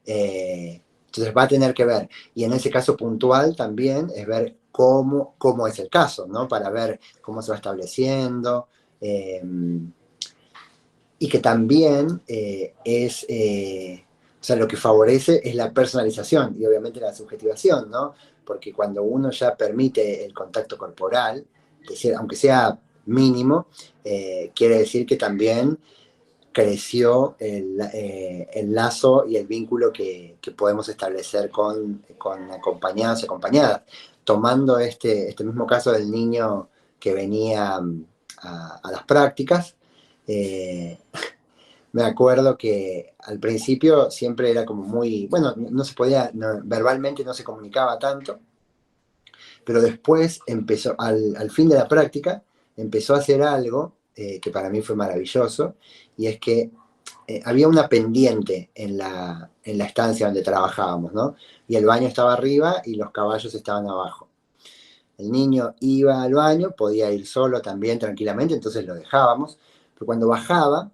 Entonces va a tener que ver, y en ese caso puntual también es ver cómo es el caso, ¿no? Para ver cómo se va estableciendo, y que también o sea, lo que favorece es la personalización y obviamente la subjetivación, ¿no? Porque cuando uno ya permite el contacto corporal, aunque sea mínimo, quiere decir que también creció el lazo y el vínculo que podemos establecer con acompañados y acompañadas. Tomando este mismo caso del niño que venía a las prácticas, me acuerdo que al principio siempre era como muy, bueno, no se podía, verbalmente no se comunicaba tanto, pero después empezó, al fin de la práctica, empezó a hacer algo que para mí fue maravilloso, y es que había una pendiente en la estancia donde trabajábamos, ¿no? Y el baño estaba arriba y los caballos estaban abajo. El niño iba al baño, podía ir solo también tranquilamente, entonces lo dejábamos, pero cuando bajaba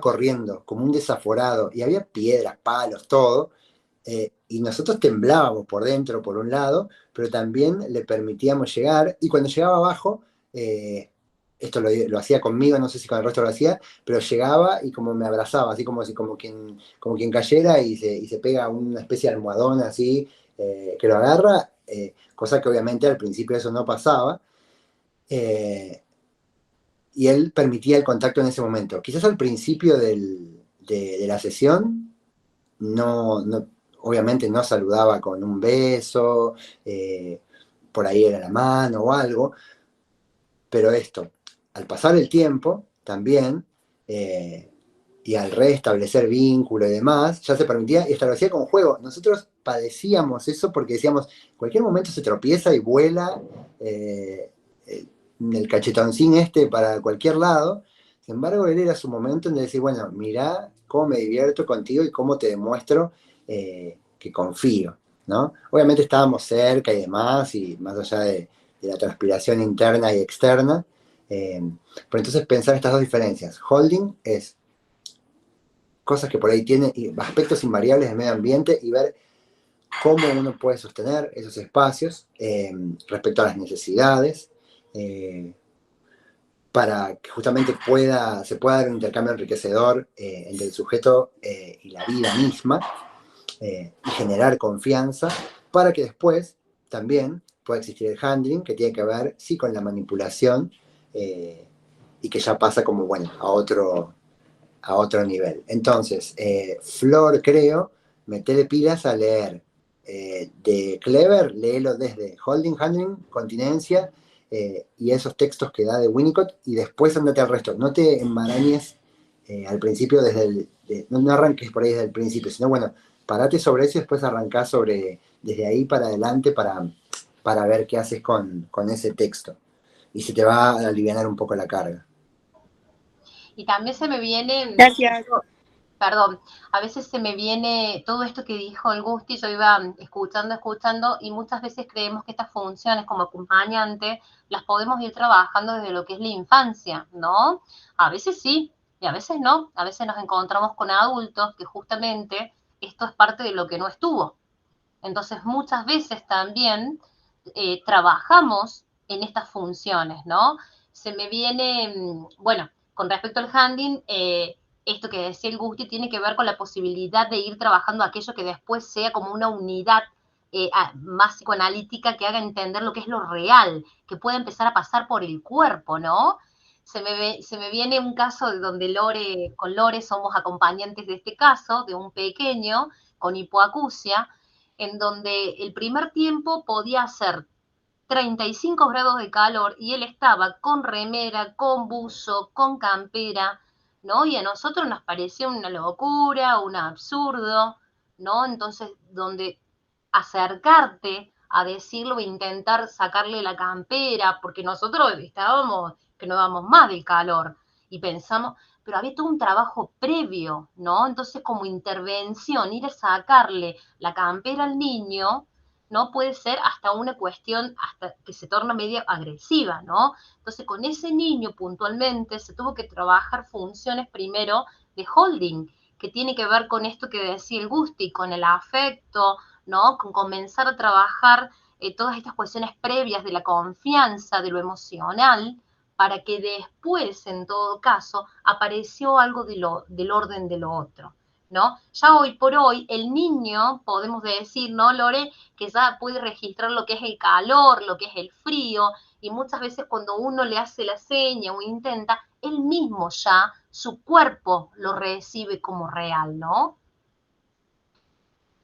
corriendo como un desaforado, y había piedras, palos, todo, y nosotros temblábamos por dentro, por un lado, pero también le permitíamos llegar, y cuando llegaba abajo, esto lo hacía conmigo, no sé si con el resto lo hacía, pero llegaba y como me abrazaba, así como quien cayera y se pega una especie de almohadón así, que lo agarra, cosa que obviamente al principio eso no pasaba. Y él permitía el contacto en ese momento. Quizás al principio de la sesión, obviamente no saludaba con un beso, por ahí era la mano o algo, pero esto, al pasar el tiempo también, y al restablecer vínculo y demás, ya se permitía y establecía con juego. Nosotros padecíamos eso porque decíamos, en cualquier momento se tropieza y vuela el cachetoncín para cualquier lado. Sin embargo, él era su momento en decir, bueno, mirá cómo me divierto contigo y cómo te demuestro que confío, ¿no? Obviamente estábamos cerca y demás, y más allá de la transpiración interna y externa, pero entonces pensar estas dos diferencias. Holding es cosas que por ahí tienen aspectos invariables del medio ambiente y ver cómo uno puede sostener esos espacios respecto a las necesidades, para que justamente se pueda dar un intercambio enriquecedor entre el sujeto y la vida misma, y generar confianza, para que después también pueda existir el handling, que tiene que ver, sí, con la manipulación, y que ya pasa como, bueno, a otro nivel. Entonces, Flor, creo, metele pilas a leer. De Clever, léelo desde Holding, Handling, Continencia, y esos textos que da de Winnicott, y después andate al resto. No te enmarañes al principio no arranques por ahí desde el principio, sino bueno, parate sobre eso y después arrancás desde ahí para adelante para ver qué haces con ese texto. Y se te va a aliviar un poco la carga. Y también se me viene, Gracias. perdón, a veces se me viene todo esto que dijo el Gusti, yo iba escuchando, y muchas veces creemos que estas funciones como acompañante las podemos ir trabajando desde lo que es la infancia, ¿no? A veces sí, y a veces no. A veces nos encontramos con adultos que justamente esto es parte de lo que no estuvo. Entonces, muchas veces también trabajamos en estas funciones, ¿no? Se me viene, bueno, con respecto al handling, esto que decía el Gusti tiene que ver con la posibilidad de ir trabajando aquello que después sea como una unidad más psicoanalítica que haga entender lo que es lo real, que pueda empezar a pasar por el cuerpo, ¿no? Se me viene un caso de donde con Lore somos acompañantes de este caso, de un pequeño con hipoacusia, en donde el primer tiempo podía hacer 35 grados de calor y él estaba con remera, con buzo, con campera, ¿no? Y a nosotros nos parecía una locura, un absurdo, ¿no? Entonces, donde acercarte a decirlo e intentar sacarle la campera, porque nosotros estábamos que no dábamos más del calor y pensamos, pero había todo un trabajo previo, ¿no? Entonces, como intervención, ir a sacarle la campera al niño, ¿no? Puede ser hasta una cuestión hasta que se torna medio agresiva, ¿no? Entonces, con ese niño puntualmente se tuvo que trabajar funciones primero de holding, que tiene que ver con esto que decía el Gusti, con el afecto, ¿no? Con comenzar a trabajar todas estas cuestiones previas de la confianza, de lo emocional, para que después, en todo caso, apareció algo del orden de lo otro, ¿no? Ya hoy por hoy, el niño, podemos decir, ¿no, Lore? Que ya puede registrar lo que es el calor, lo que es el frío, y muchas veces cuando uno le hace la seña o intenta, él mismo ya, su cuerpo lo recibe como real, ¿no?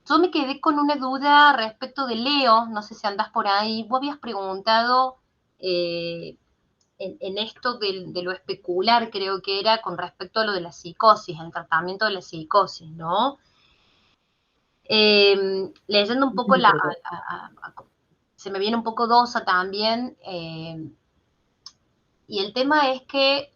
Yo me quedé con una duda respecto de Leo, no sé si andás por ahí. Vos habías preguntado en esto de lo especular, creo que era con respecto a lo de la psicosis, el tratamiento de la psicosis, ¿no? Leyendo un poco se me viene un poco Dosa también, y el tema es que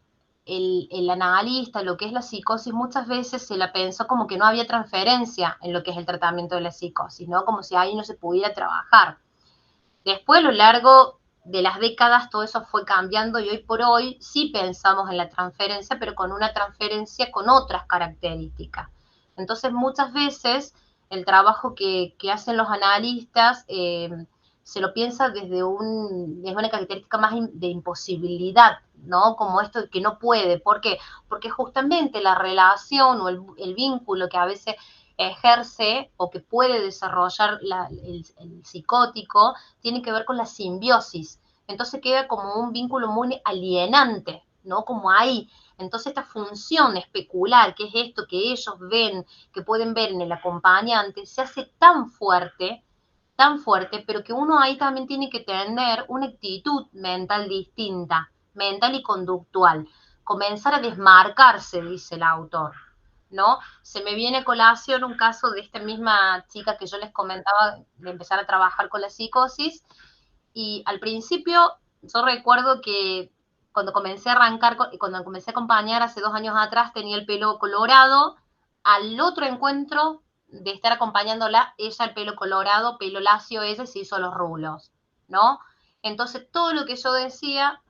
el analista, lo que es la psicosis, muchas veces se la pensó como que no había transferencia en lo que es el tratamiento de la psicosis, ¿no? Como si ahí no se pudiera trabajar. Después, a lo largo de las décadas, todo eso fue cambiando y hoy por hoy sí pensamos en la transferencia, pero con una transferencia con otras características. Entonces, muchas veces el trabajo que hacen los analistas se lo piensa desde una característica más de imposibilidad ¿no? Como esto de que no puede. ¿Por qué? Porque justamente la relación o el vínculo que a veces ejerce o que puede desarrollar el psicótico tiene que ver con la simbiosis. Entonces queda como un vínculo muy alienante, ¿no? Como ahí. Entonces esta función especular, que es esto que ellos ven, que pueden ver en el acompañante, se hace tan fuerte, pero que uno ahí también tiene que tener una actitud mental distinta, mental y conductual. Comenzar a desmarcarse, dice el autor, ¿no? Se me viene a colación un caso de esta misma chica que yo les comentaba de empezar a trabajar con la psicosis, y al principio yo recuerdo que cuando comencé a arrancar, cuando comencé a acompañar hace 2 años atrás, tenía el pelo colorado. Al otro encuentro de estar acompañándola, ella el pelo colorado, pelo lacio, ella se hizo los rulos, ¿no? Entonces todo lo que yo decía,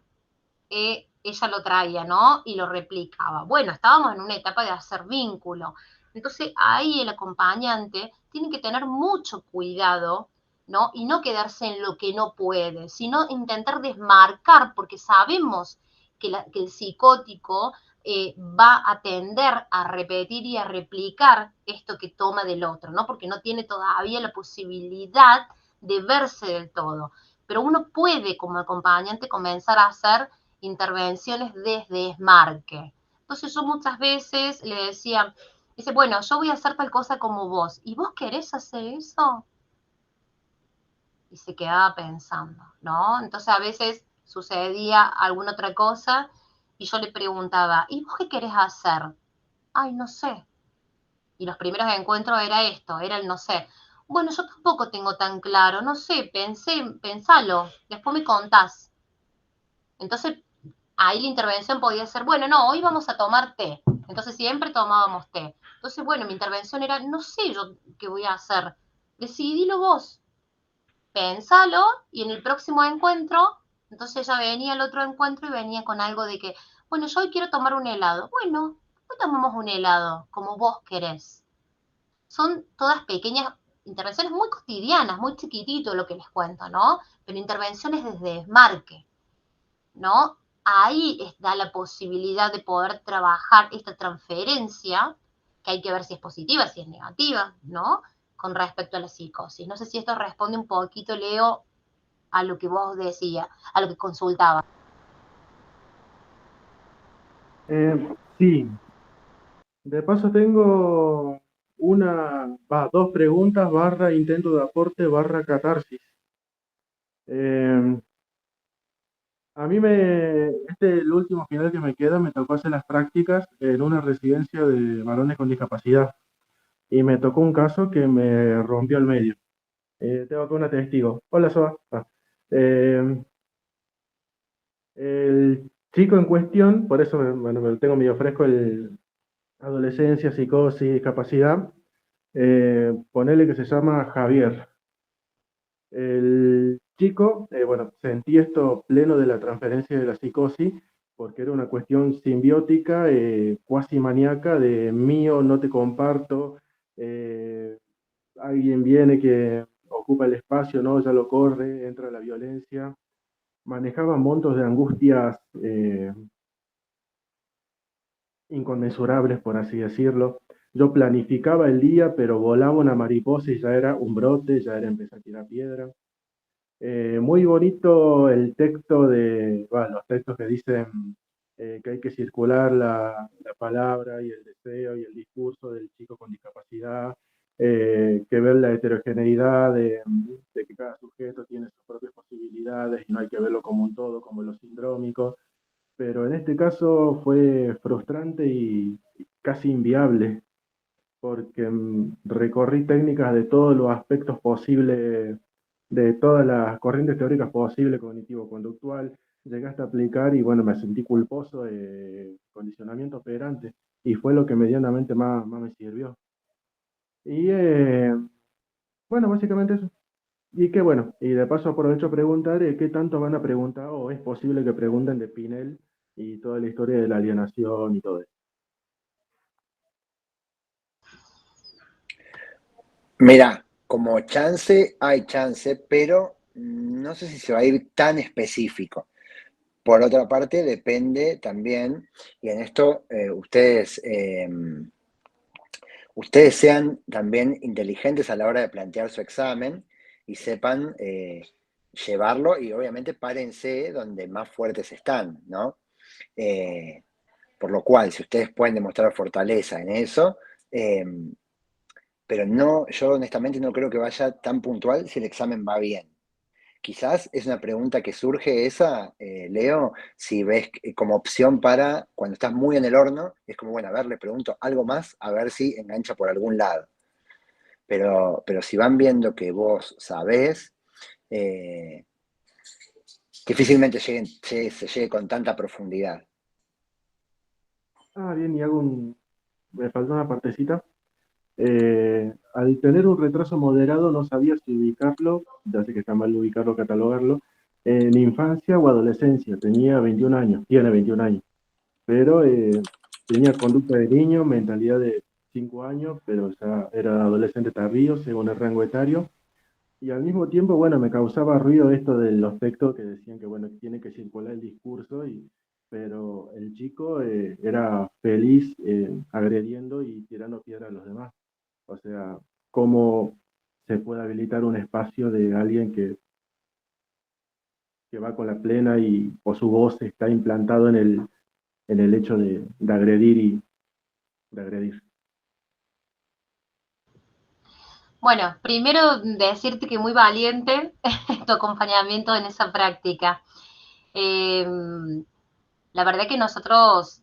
ella lo traía, ¿no? Y lo replicaba. Bueno, estábamos en una etapa de hacer vínculo. Entonces ahí el acompañante tiene que tener mucho cuidado, ¿no? Y no quedarse en lo que no puede, sino intentar desmarcar, porque sabemos que el psicótico va a tender a repetir y a replicar esto que toma del otro, ¿no? Porque no tiene todavía la posibilidad de verse del todo. Pero uno puede, como acompañante, comenzar a hacer intervenciones desde desmarque. Entonces yo muchas veces le decía, dice, bueno, yo voy a hacer tal cosa como vos, ¿y vos querés hacer eso? Y se quedaba pensando, ¿no? Entonces a veces sucedía alguna otra cosa y yo le preguntaba, ¿y vos qué querés hacer? Ay, no sé. Y los primeros encuentros era esto, era el no sé. Bueno, yo tampoco tengo tan claro, no sé, pensalo, después me contás. Entonces ahí la intervención podía ser, bueno, no, hoy vamos a tomar té. Entonces siempre tomábamos té. Entonces, bueno, mi intervención era, no sé yo qué voy a hacer. Decidilo vos. Pénsalo y en el próximo encuentro, entonces ella venía al otro encuentro y venía con algo de que, bueno, yo hoy quiero tomar un helado. Bueno, hoy tomamos un helado, como vos querés. Son todas pequeñas intervenciones muy cotidianas, muy chiquitito lo que les cuento, ¿no? Pero intervenciones desde desmarque, ¿no? Ahí está la posibilidad de poder trabajar esta transferencia, que hay que ver si es positiva, si es negativa, ¿no? Con respecto a la psicosis. No sé si esto responde un poquito, Leo, a lo que vos decías, a lo que consultaba. Sí, de paso tengo dos preguntas, barra intento de aporte, barra catarsis. Eh, el último final que me queda, me tocó hacer las prácticas en una residencia de varones con discapacidad y me tocó un caso que me rompió el medio. Tengo acá una testigo. Hola, Soa. Eh, el chico en cuestión, por eso me lo tengo medio fresco, adolescencia, psicosis, discapacidad, ponele que se llama Javier. El chico, bueno, sentí esto pleno de la transferencia de la psicosis, porque era una cuestión simbiótica, cuasi maníaca, de mío, no te comparto, alguien viene que ocupa el espacio, no, ya lo corre, entra la violencia. Manejaba montos de angustias inconmensurables, por así decirlo. Yo planificaba el día, pero volaba una mariposa y ya era un brote, ya era empezar a tirar piedra. Muy bonito el texto los textos que dicen que hay que circular la palabra y el deseo y el discurso del chico con discapacidad, que ver la heterogeneidad de que cada sujeto tiene sus propias posibilidades y no hay que verlo como un todo, como los sindrómicos, pero en este caso fue frustrante y casi inviable, porque recorrí técnicas de todos los aspectos posibles, de todas las corrientes teóricas posibles, cognitivo-conductual, llegué hasta aplicar y bueno, me sentí culposo de condicionamiento operante y fue lo que medianamente más me sirvió. Y bueno, básicamente eso. Y que bueno, y de paso aprovecho a preguntar qué tanto van a preguntar o es posible que pregunten de Pinel y toda la historia de la alienación y todo eso. Mira, como chance, hay chance, pero no sé si se va a ir tan específico. por otra parte, depende también, y en esto ustedes sean también inteligentes a la hora de plantear su examen y sepan llevarlo, y obviamente párense donde más fuertes están, ¿no? Por lo cual, si ustedes pueden demostrar fortaleza en eso, pero no, yo honestamente no creo que vaya tan puntual si el examen va bien. Quizás es una pregunta que surge esa, Leo, si ves como opción para cuando estás muy en el horno, es como, bueno, a ver, le pregunto algo más, a ver si engancha por algún lado. Pero si van viendo que vos sabés, difícilmente se llegue con tanta profundidad. Bien, me faltó una partecita. Al tener un retraso moderado no sabía si ubicarlo, ya sé que está mal ubicarlo, catalogarlo, en infancia o adolescencia. Tiene 21 años, pero tenía conducta de niño, mentalidad de 5 años, pero ya era adolescente tardío según el rango etario. Y al mismo tiempo, bueno, me causaba ruido esto de los textos que decían que, bueno, tiene que circular el discurso, pero el chico era feliz agrediendo y tirando piedra a los demás. O sea, cómo se puede habilitar un espacio de alguien que va con la plena o su voz está implantado en el hecho de agredir y de agredir. Bueno, primero decirte que muy valiente tu acompañamiento en esa práctica. La verdad que nosotros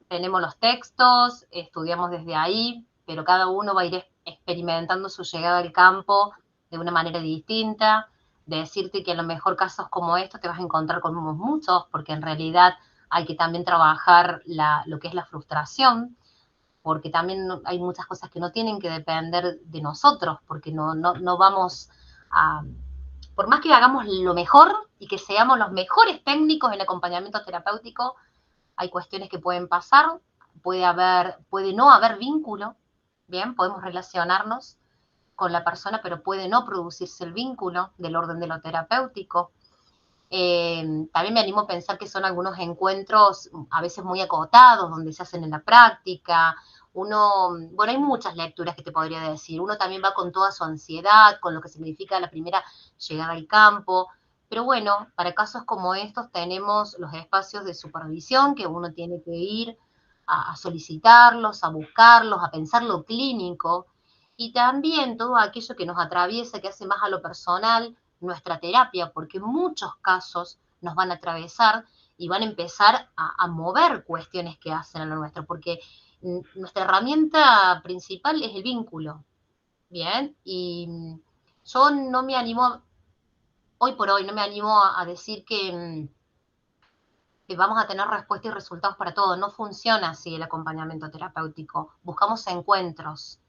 tenemos los textos, estudiamos desde ahí, pero cada uno va a ir experimentando su llegada al campo de una manera distinta. Decirte que a lo mejor casos como estos te vas a encontrar con muchos, porque en realidad hay que también trabajar lo que es la frustración, porque también hay muchas cosas que no tienen que depender de nosotros, porque no vamos a, por más que hagamos lo mejor y que seamos los mejores técnicos en acompañamiento terapéutico, hay cuestiones que pueden pasar, puede no haber vínculo, bien, podemos relacionarnos con la persona, pero puede no producirse el vínculo del orden de lo terapéutico. También me animo a pensar que son algunos encuentros a veces muy acotados, donde se hacen en la práctica. Bueno, hay muchas lecturas que te podría decir. Uno también va con toda su ansiedad, con lo que significa la primera llegada al campo. Pero bueno, para casos como estos tenemos los espacios de supervisión que uno tiene que ir a solicitarlos, a buscarlos, a pensar lo clínico. Y también todo aquello que nos atraviesa, que hace más a lo personal, nuestra terapia, porque muchos casos nos van a atravesar y van a empezar a mover cuestiones que hacen a lo nuestro, porque nuestra herramienta principal es el vínculo, ¿bien? Y yo no me animo, hoy por hoy, no me animo a decir que vamos a tener respuesta y resultados para todo. No funciona así el acompañamiento terapéutico. Buscamos encuentros,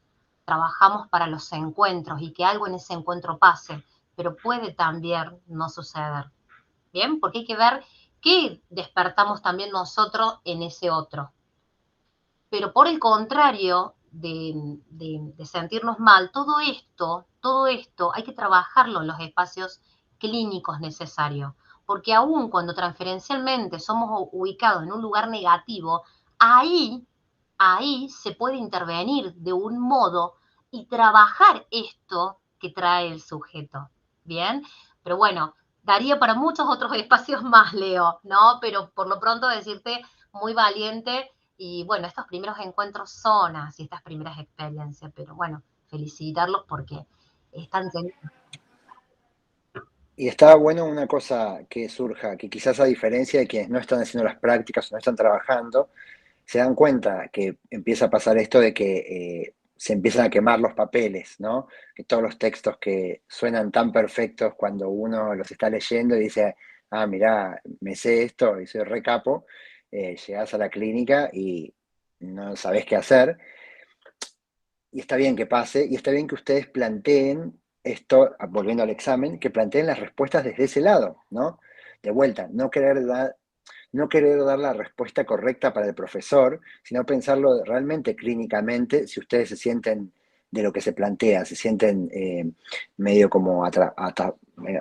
trabajamos para los encuentros y que algo en ese encuentro pase, pero puede también no suceder. ¿Bien? Porque hay que ver qué despertamos también nosotros en ese otro. Pero por el contrario de sentirnos mal, todo esto hay que trabajarlo en los espacios clínicos necesarios. Porque aún cuando transferencialmente somos ubicados en un lugar negativo, ahí se puede intervenir de un modo y trabajar esto que trae el sujeto. ¿Bien? Pero bueno, daría para muchos otros espacios más, Leo, ¿no? Pero por lo pronto decirte muy valiente y bueno, estos primeros encuentros son así, estas primeras experiencias, pero bueno, felicitarlos porque están teniendo. Y está bueno una cosa que surja, que quizás a diferencia de quienes no están haciendo las prácticas o no están trabajando, se dan cuenta que empieza a pasar esto de que se empiezan a quemar los papeles, ¿no? Que todos los textos que suenan tan perfectos cuando uno los está leyendo y dice, ah, mirá, me sé esto y soy re capo, llegás a la clínica y no sabés qué hacer. Y está bien que pase, y está bien que ustedes planteen esto, volviendo al examen, que planteen las respuestas desde ese lado, ¿no? De vuelta, no querer dar la respuesta correcta para el profesor, sino pensarlo realmente clínicamente, si ustedes se sienten de lo que se plantea, se sienten medio como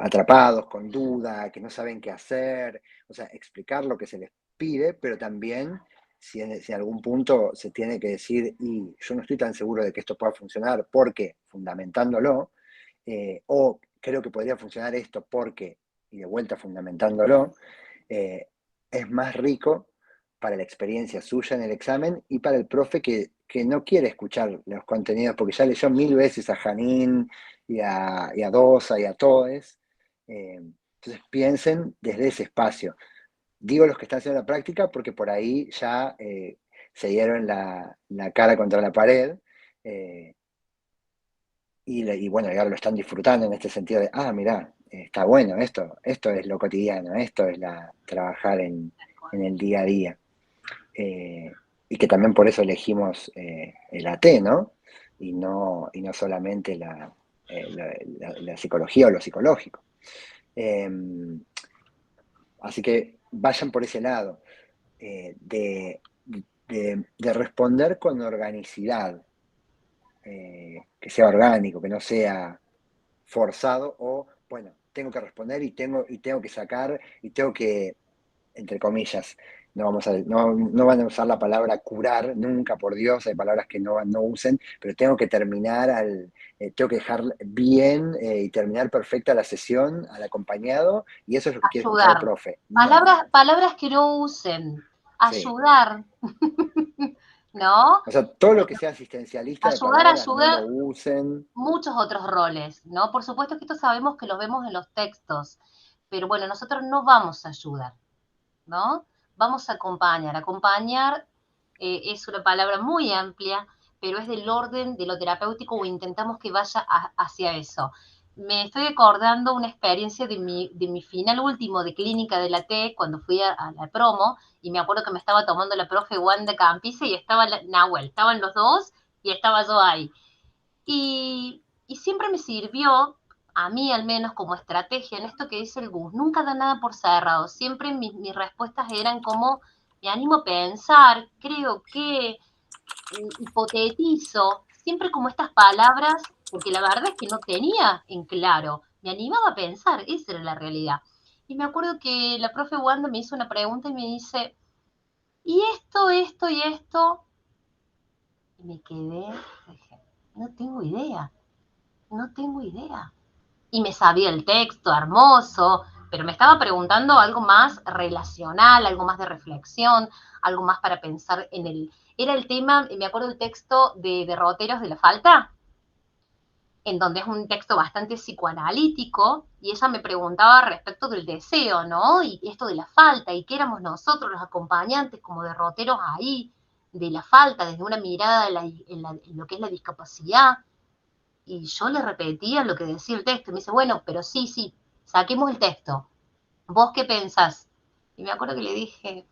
atrapados, con duda, que no saben qué hacer, o sea, explicar lo que se les pide, pero también si en algún punto se tiene que decir, y yo no estoy tan seguro de que esto pueda funcionar porque, fundamentándolo, o creo que podría funcionar esto porque, y de vuelta fundamentándolo, es más rico para la experiencia suya en el examen y para el profe que no quiere escuchar los contenidos porque ya leyó 1000 veces a Janine y a Dosa y a Todes. Entonces piensen desde ese espacio. Digo los que están haciendo la práctica porque por ahí ya se dieron la cara contra la pared y bueno, y ahora lo están disfrutando en este sentido de, mirá, está bueno, esto es lo cotidiano, esto es trabajar en el día a día. Y que también por eso elegimos el AT, ¿no? Y no solamente la psicología o lo psicológico. Así que vayan por ese lado, de responder con organicidad, que sea orgánico, que no sea forzado o, bueno, tengo que responder y tengo que sacar y tengo que, entre comillas, no van a usar la palabra curar nunca, por Dios, hay palabras que no usen, pero tengo que terminar tengo que dejar bien y terminar perfecta la sesión al acompañado, y eso es lo que quiere escuchar el profe. No. Palabras que no usen. Ayudar. Sí. ¿No? O sea, todo lo que sea asistencialista ayudar, de palabras, no lo usen. Muchos otros roles, ¿no? Por supuesto que esto sabemos que los vemos en los textos, pero bueno, nosotros no vamos a ayudar, ¿no? Vamos a acompañar. Acompañar es una palabra muy amplia, pero es del orden de lo terapéutico o intentamos que vaya hacia eso. Me estoy acordando una experiencia de mi final último de clínica de la T, cuando fui a la promo, y me acuerdo que me estaba tomando la profe Wanda Campice y estaba Nahuel, estaban los dos y estaba yo ahí. Y siempre me sirvió, a mí al menos, como estrategia en esto que dice el Gus, nunca da nada por cerrado, siempre mis respuestas eran como, me animo a pensar, creo que, hipotetizo, siempre como estas palabras, porque la verdad es que no tenía en claro, me animaba a pensar, esa era la realidad. Y me acuerdo que la profe Wanda me hizo una pregunta y me dice, ¿y esto y esto? Y me quedé, dije, no tengo idea. Y me sabía el texto, hermoso, pero me estaba preguntando algo más relacional, algo más de reflexión, algo más para pensar en el... Era el tema, me acuerdo del texto de Derroteros de la Falta, en donde es un texto bastante psicoanalítico, y ella me preguntaba respecto del deseo, ¿no? Y esto de la falta, y qué éramos nosotros los acompañantes como derroteros ahí, de la falta, desde una mirada en lo que es la discapacidad. Y yo le repetía lo que decía el texto, y me dice, bueno, pero sí, saquemos el texto. ¿Vos qué pensás? Y me acuerdo que le dije,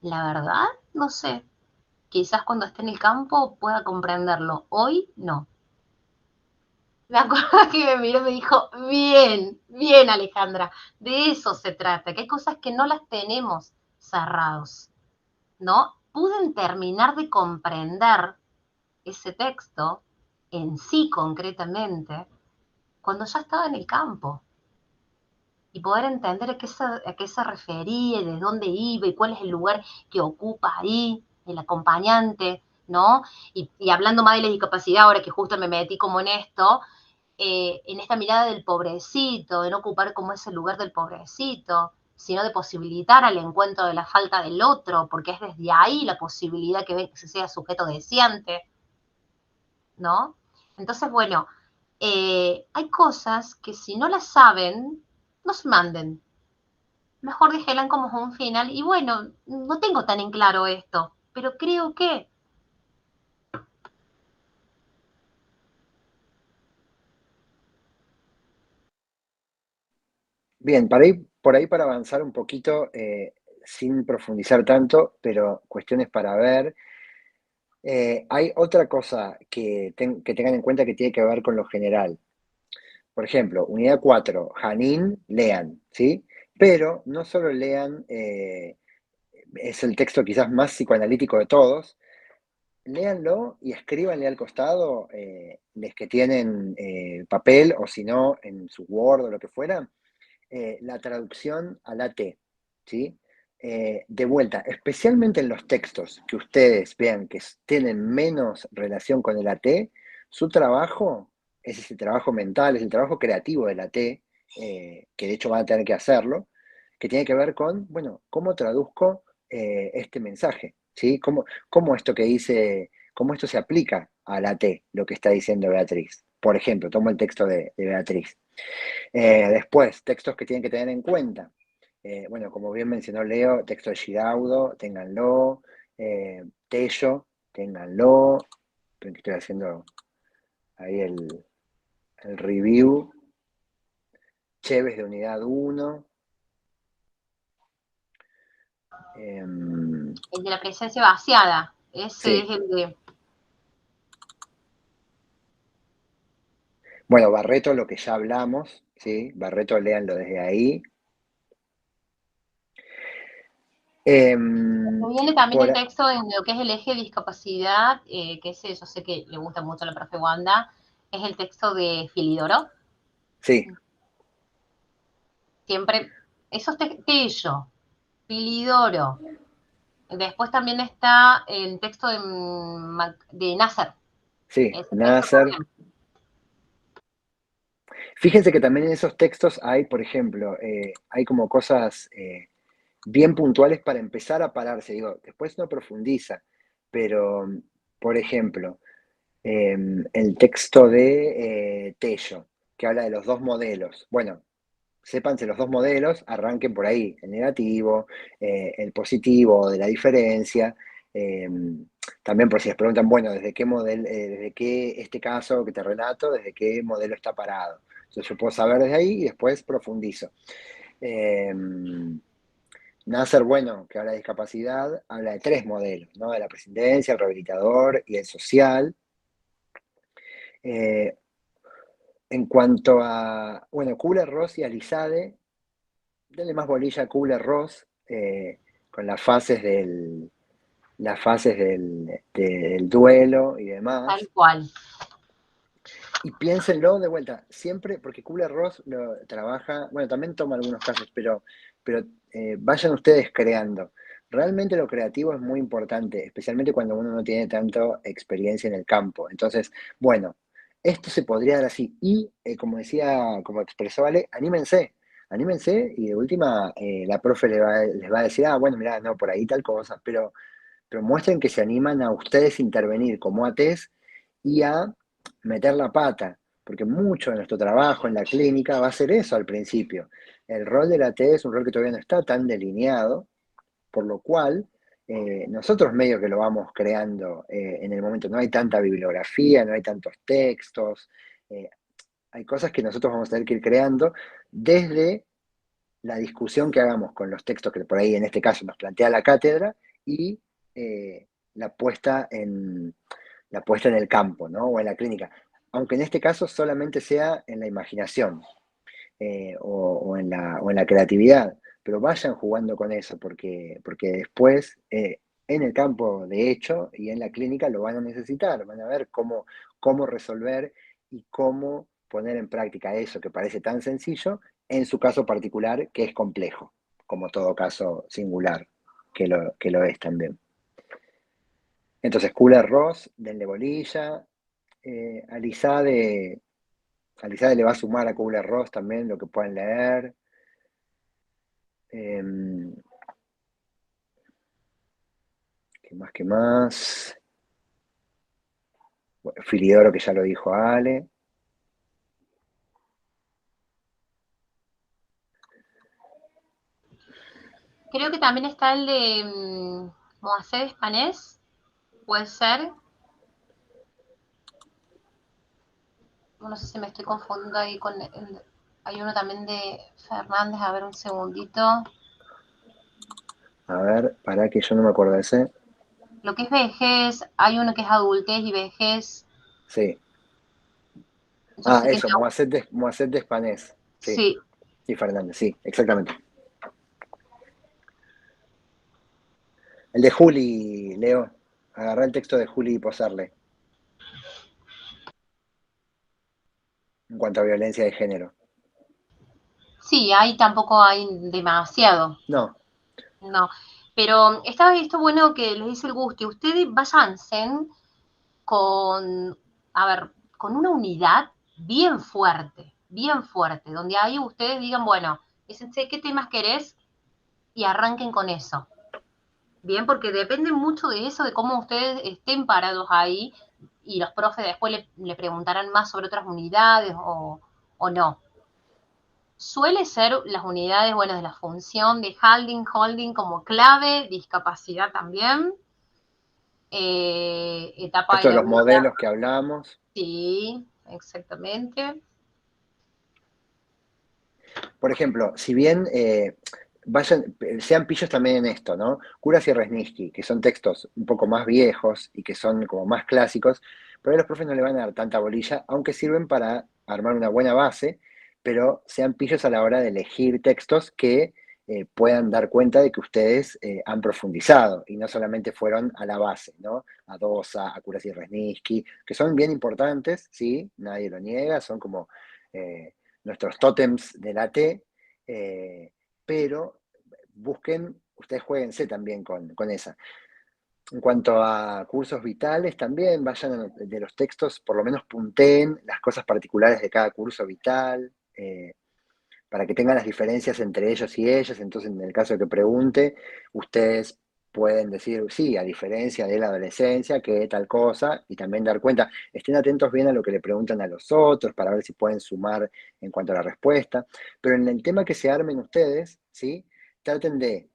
la verdad, no sé. Quizás cuando esté en el campo pueda comprenderlo. Hoy, no. Me acuerdo que me miró y me dijo, bien, Alejandra, de eso se trata, que hay cosas que no las tenemos cerrados, ¿no? Pude terminar de comprender ese texto en sí concretamente cuando ya estaba en el campo y poder entender a qué se refería, de dónde iba y cuál es el lugar que ocupa ahí, el acompañante, ¿no? Y hablando más de la discapacidad, ahora que justo me metí como en esto, en esta mirada del pobrecito, de no ocupar como ese lugar del pobrecito, sino de posibilitar al encuentro de la falta del otro, porque es desde ahí la posibilidad que se sea sujeto deseante, ¿no? Entonces, bueno, hay cosas que si no las saben, no se manden. Mejor déjenla como un final. Y bueno, no tengo tan en claro esto, pero creo que... Bien, por ahí para avanzar un poquito, sin profundizar tanto, pero cuestiones para ver. Hay otra cosa que tengan en cuenta que tiene que ver con lo general. Por ejemplo, unidad 4, Janine, lean, ¿sí? Pero no solo lean, es el texto quizás más psicoanalítico de todos, léanlo y escríbanle al costado, los que tienen papel, o si no, en su Word o lo que fuera, la traducción a la T, ¿sí? De vuelta, especialmente en los textos que ustedes vean que tienen menos relación con el AT, su trabajo es ese trabajo mental, es el trabajo creativo del AT, que de hecho van a tener que hacerlo, que tiene que ver con, bueno, ¿cómo traduzco este mensaje? ¿Sí? ¿Cómo esto que dice, cómo esto se aplica al AT, lo que está diciendo Beatriz? Por ejemplo, tomo el texto de Beatriz. Después, textos que tienen que tener en cuenta. Bueno, como bien mencionó Leo, texto de Giraudo, ténganlo. Tello, ténganlo. Estoy haciendo ahí el review. Cheves de unidad 1. El de la presencia vaciada. Ese Sí. es el de... Bueno, Barreto, lo que ya hablamos, ¿sí? Barreto, léanlo desde ahí. Viene también por- el texto en lo que es el eje de discapacidad, que ese yo sé que le gusta mucho a la profe Wanda, es el texto de Filidoro. Sí, Siempre, eso es Tello, Filidoro. Después también está el texto de Nasser. sí, Ese texto Nasser. también. Fíjense que también en esos textos hay, por ejemplo, hay como cosas bien puntuales para empezar a pararse. Digo, después no profundiza, pero, por ejemplo, el texto de Tello, que habla de los dos modelos. Bueno, sépanse los dos modelos, arranquen por ahí, el negativo, el positivo de la diferencia. También por si les preguntan, bueno, ¿desde qué modelo, desde qué este caso que te relato, desde qué modelo está parado? Entonces yo puedo saber desde ahí y después profundizo. Nasser, bueno, que habla de discapacidad, habla de 3 modelos, ¿no? De la presidencia, el rehabilitador y el social. En cuanto a, bueno, Kubler-Ross y Alizade, denle más bolilla a Kubler-Ross con las fases del duelo y demás. Tal cual. Y piénsenlo de vuelta, siempre, porque Kubler-Ross lo trabaja, bueno, también toma algunos casos, pero vayan ustedes creando. Realmente lo creativo es muy importante, especialmente cuando uno no tiene tanta experiencia en el campo. Entonces, bueno, esto se podría dar así. Y, como decía, como expresó Ale, anímense y de última la profe les va a decir, bueno, mirá, no, por ahí tal cosa, pero muestren que se animan a ustedes intervenir como ATs y a meter la pata, porque mucho de nuestro trabajo en la clínica va a ser eso al principio. El rol del AT es un rol que todavía no está tan delineado, por lo cual nosotros medio que lo vamos creando en el momento. No hay tanta bibliografía, no hay tantos textos, hay cosas que nosotros vamos a tener que ir creando desde la discusión que hagamos con los textos que por ahí en este caso nos plantea la cátedra y eh, la puesta en el campo, ¿no? O en la clínica. Aunque en este caso solamente sea en la imaginación o en la creatividad, pero vayan jugando con eso porque después en el campo de hecho y en la clínica lo van a necesitar, van a ver cómo resolver y cómo poner en práctica eso que parece tan sencillo en su caso particular que es complejo, como todo caso singular que lo es también. Entonces, Kubler-Ross, denle bolilla. Alizade le va a sumar a Kubler-Ross también lo que puedan leer. ¿Qué más? Bueno, Filidoro, que ya lo dijo Ale. Creo que también está el de Moacir Espanés, puede ser. No sé si me estoy confundiendo ahí con hay uno también de Fernández, a ver un segundito. A ver, para que yo no me acuerdo de ese. Lo que es vejez, hay uno que es adultez y vejez. Sí. Yo sé que Eso, Moacet de Espanés. Sí. sí. Y Fernández, sí, exactamente. El de Juli, Leo. Agarrá el texto de Juli y posarle. En cuanto a violencia de género. Sí, ahí tampoco hay demasiado. No. No, pero está esto bueno que les dice el Gusti. Ustedes váyanse con, a ver, con una unidad bien fuerte, donde ahí ustedes digan, bueno, fíjense qué temas querés y arranquen con eso. Bien, porque depende mucho de eso, de cómo ustedes estén parados ahí y los profes después le preguntarán más sobre otras unidades o no. Suele ser las unidades, bueno, de la función de holding como clave, discapacidad también, etapa de Esto de la los vida. modelos que hablamos. Sí, exactamente. Por ejemplo, si bien sean pillos también en esto, ¿no? Kuras y Resniski, que son textos un poco más viejos y que son como más clásicos, pero ahí los profes no le van a dar tanta bolilla, aunque sirven para armar una buena base, pero sean pillos a la hora de elegir textos que puedan dar cuenta de que ustedes han profundizado y no solamente fueron a la base, ¿no? A Dosa, a Kuras y Resniski, que son bien importantes, ¿sí? Nadie lo niega, son como nuestros tótems de la T, pero busquen, ustedes jueguense también con esa. En cuanto a cursos vitales, también vayan de los textos, por lo menos punteen las cosas particulares de cada curso vital, para que tengan las diferencias entre ellos y ellas. Entonces, en el caso de que pregunte, ustedes pueden decir, sí, a diferencia de la adolescencia, que tal cosa, y también dar cuenta, estén atentos bien a lo que le preguntan a los otros para ver si pueden sumar en cuanto a la respuesta. Pero en el tema que se armen ustedes, ¿sí? Traten de,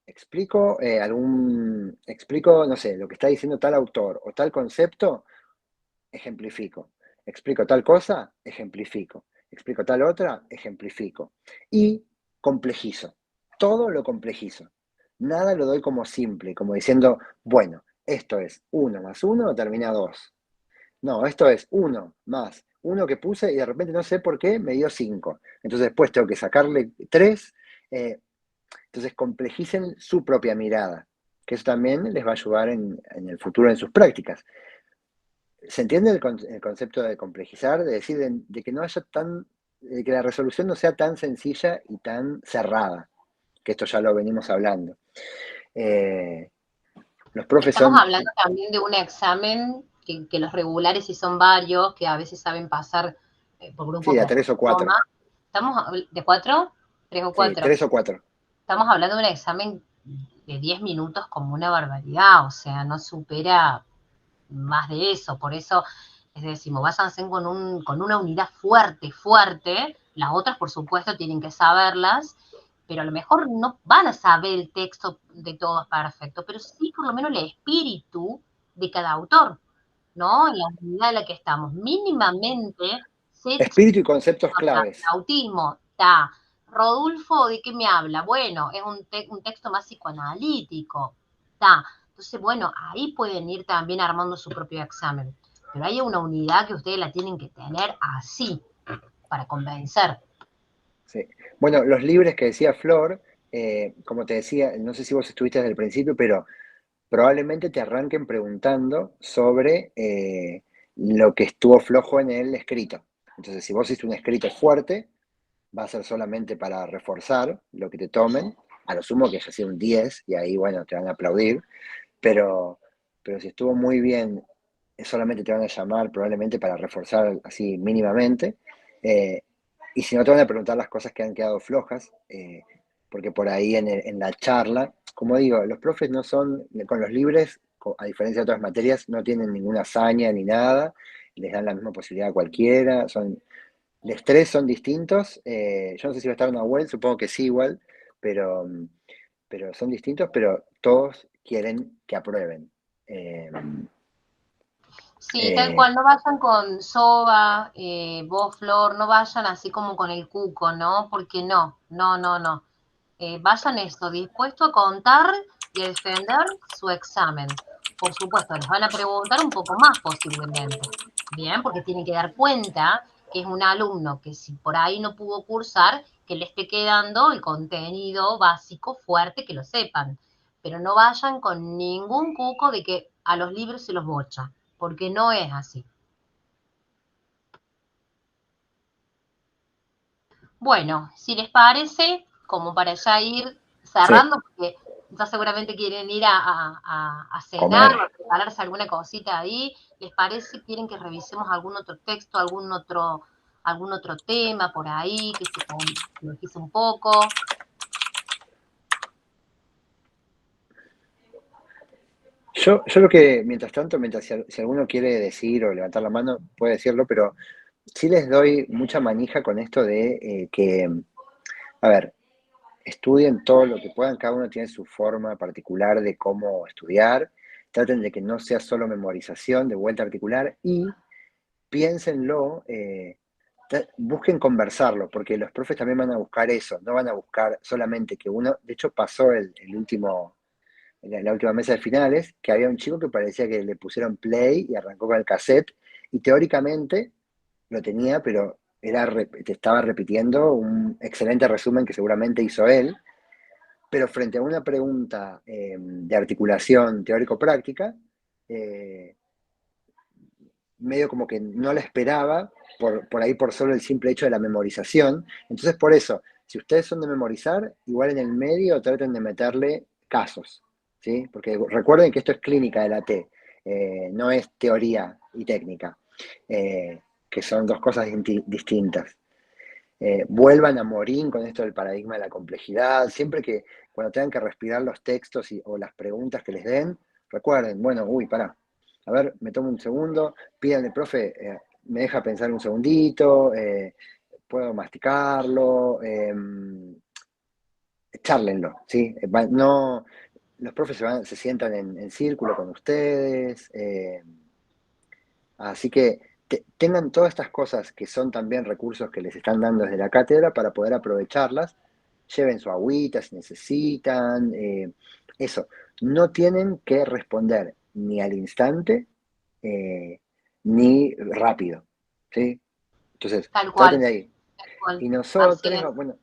explico, no sé, lo que está diciendo tal autor o tal concepto, ejemplifico. Explico tal cosa, ejemplifico. Explico tal otra, ejemplifico. Y complejizo. Todo lo complejizo. Nada lo doy como simple, como diciendo, bueno, esto es 1 más 1 termina 2. No, esto es 1 más 1 que puse y de repente no sé por qué me dio 5. Entonces después tengo que sacarle 3. Entonces complejicen su propia mirada, que eso también les va a ayudar en el futuro en sus prácticas. ¿Se entiende el concepto de complejizar? De decir, de que no haya de que la resolución no sea tan sencilla y tan cerrada, que esto ya lo venimos hablando. Los profes Estamos son... hablando también de un examen que los regulares, si son varios, que a veces saben pasar por grupos Sí, a como 3 o 4. ¿Estamos de 4? ¿3 o 4? Sí, 3 o 4. Estamos hablando de un examen de 10 minutos como una barbaridad, o sea, no supera más de eso. Por eso les decimos, váyanse con una unidad fuerte. Las otras, por supuesto, tienen que saberlas, pero a lo mejor no van a saber el texto de todos perfecto, pero sí por lo menos el espíritu de cada autor, ¿no? En la unidad en la que estamos. Mínimamente, Espíritu y conceptos claves. autismo, está. Rodolfo, ¿de qué me habla? Bueno, es un texto más psicoanalítico, está. Entonces, bueno, ahí pueden ir también armando su propio examen. Pero hay una unidad que ustedes la tienen que tener así, para convencer. Sí. Bueno, los libres que decía Flor, como te decía, no sé si vos estuviste desde el principio, pero probablemente te arranquen preguntando sobre lo que estuvo flojo en el escrito. Entonces, si vos hiciste un escrito fuerte, va a ser solamente para reforzar lo que te tomen, a lo sumo que haya sido un 10, y ahí, bueno, te van a aplaudir, pero si estuvo muy bien, solamente te van a llamar probablemente para reforzar así mínimamente, y si no te van a preguntar las cosas que han quedado flojas, porque por ahí en la charla, como digo, los profes no son, con los libres, a diferencia de otras materias, no tienen ninguna hazaña ni nada, les dan la misma posibilidad a cualquiera, los tres son distintos, yo no sé si va a estar Nahuel, supongo que sí igual, pero son distintos, pero todos quieren que aprueben. Sí, tal cual, no vayan con Soba, vos, Flor, no vayan así como con el cuco, ¿no? Porque no. Vayan eso, dispuesto a contar y a defender su examen. Por supuesto, les van a preguntar un poco más posiblemente, ¿bien? Porque tienen que dar cuenta que es un alumno que si por ahí no pudo cursar, que le esté quedando el contenido básico fuerte, que lo sepan. Pero no vayan con ningún cuco de que a los libros y los bocha, porque no es así. Bueno, si les parece, como para ya ir cerrando, porque ya seguramente quieren ir a cenar Comer. o a prepararse alguna cosita ahí, ¿les parece? ¿Quieren que revisemos algún otro texto, algún otro tema por ahí, que se complejice un poco? Yo lo que, mientras tanto, si alguno quiere decir o levantar la mano, puede decirlo, pero sí les doy mucha manija con esto de que, a ver, estudien todo lo que puedan, cada uno tiene su forma particular de cómo estudiar, traten de que no sea solo memorización de vuelta articular y piénsenlo, busquen conversarlo, porque los profes también van a buscar eso, no van a buscar solamente que uno, de hecho pasó el último, la última mesa de finales, que había un chico que parecía que le pusieron play y arrancó con el cassette, y teóricamente lo tenía, pero te estaba repitiendo un excelente resumen que seguramente hizo él, pero frente a una pregunta de articulación teórico-práctica, medio como que no la esperaba, por ahí por solo el simple hecho de la memorización. Entonces, por eso, si ustedes son de memorizar, igual en el medio traten de meterle casos, ¿sí? Porque recuerden que esto es clínica de la T, no es teoría y técnica, que son dos cosas distintas. Vuelvan a Morín con esto del paradigma de la complejidad, siempre que cuando tengan que respirar los textos o las preguntas que les den, recuerden, bueno, pará, a ver, me tomo un segundo, pídanle, profe, me deja pensar un segundito, puedo masticarlo, chárlenlo, ¿sí? No, los profes se sientan en círculo con ustedes, así que tengan todas estas cosas que son también recursos que les están dando desde la cátedra para poder aprovecharlas. Lleven su agüita si necesitan. Eso, no tienen que responder ni al instante ni rápido. ¿Sí? Entonces, Tal traten cual, de ahí. tal cual. Y Así nosotros, es. bueno,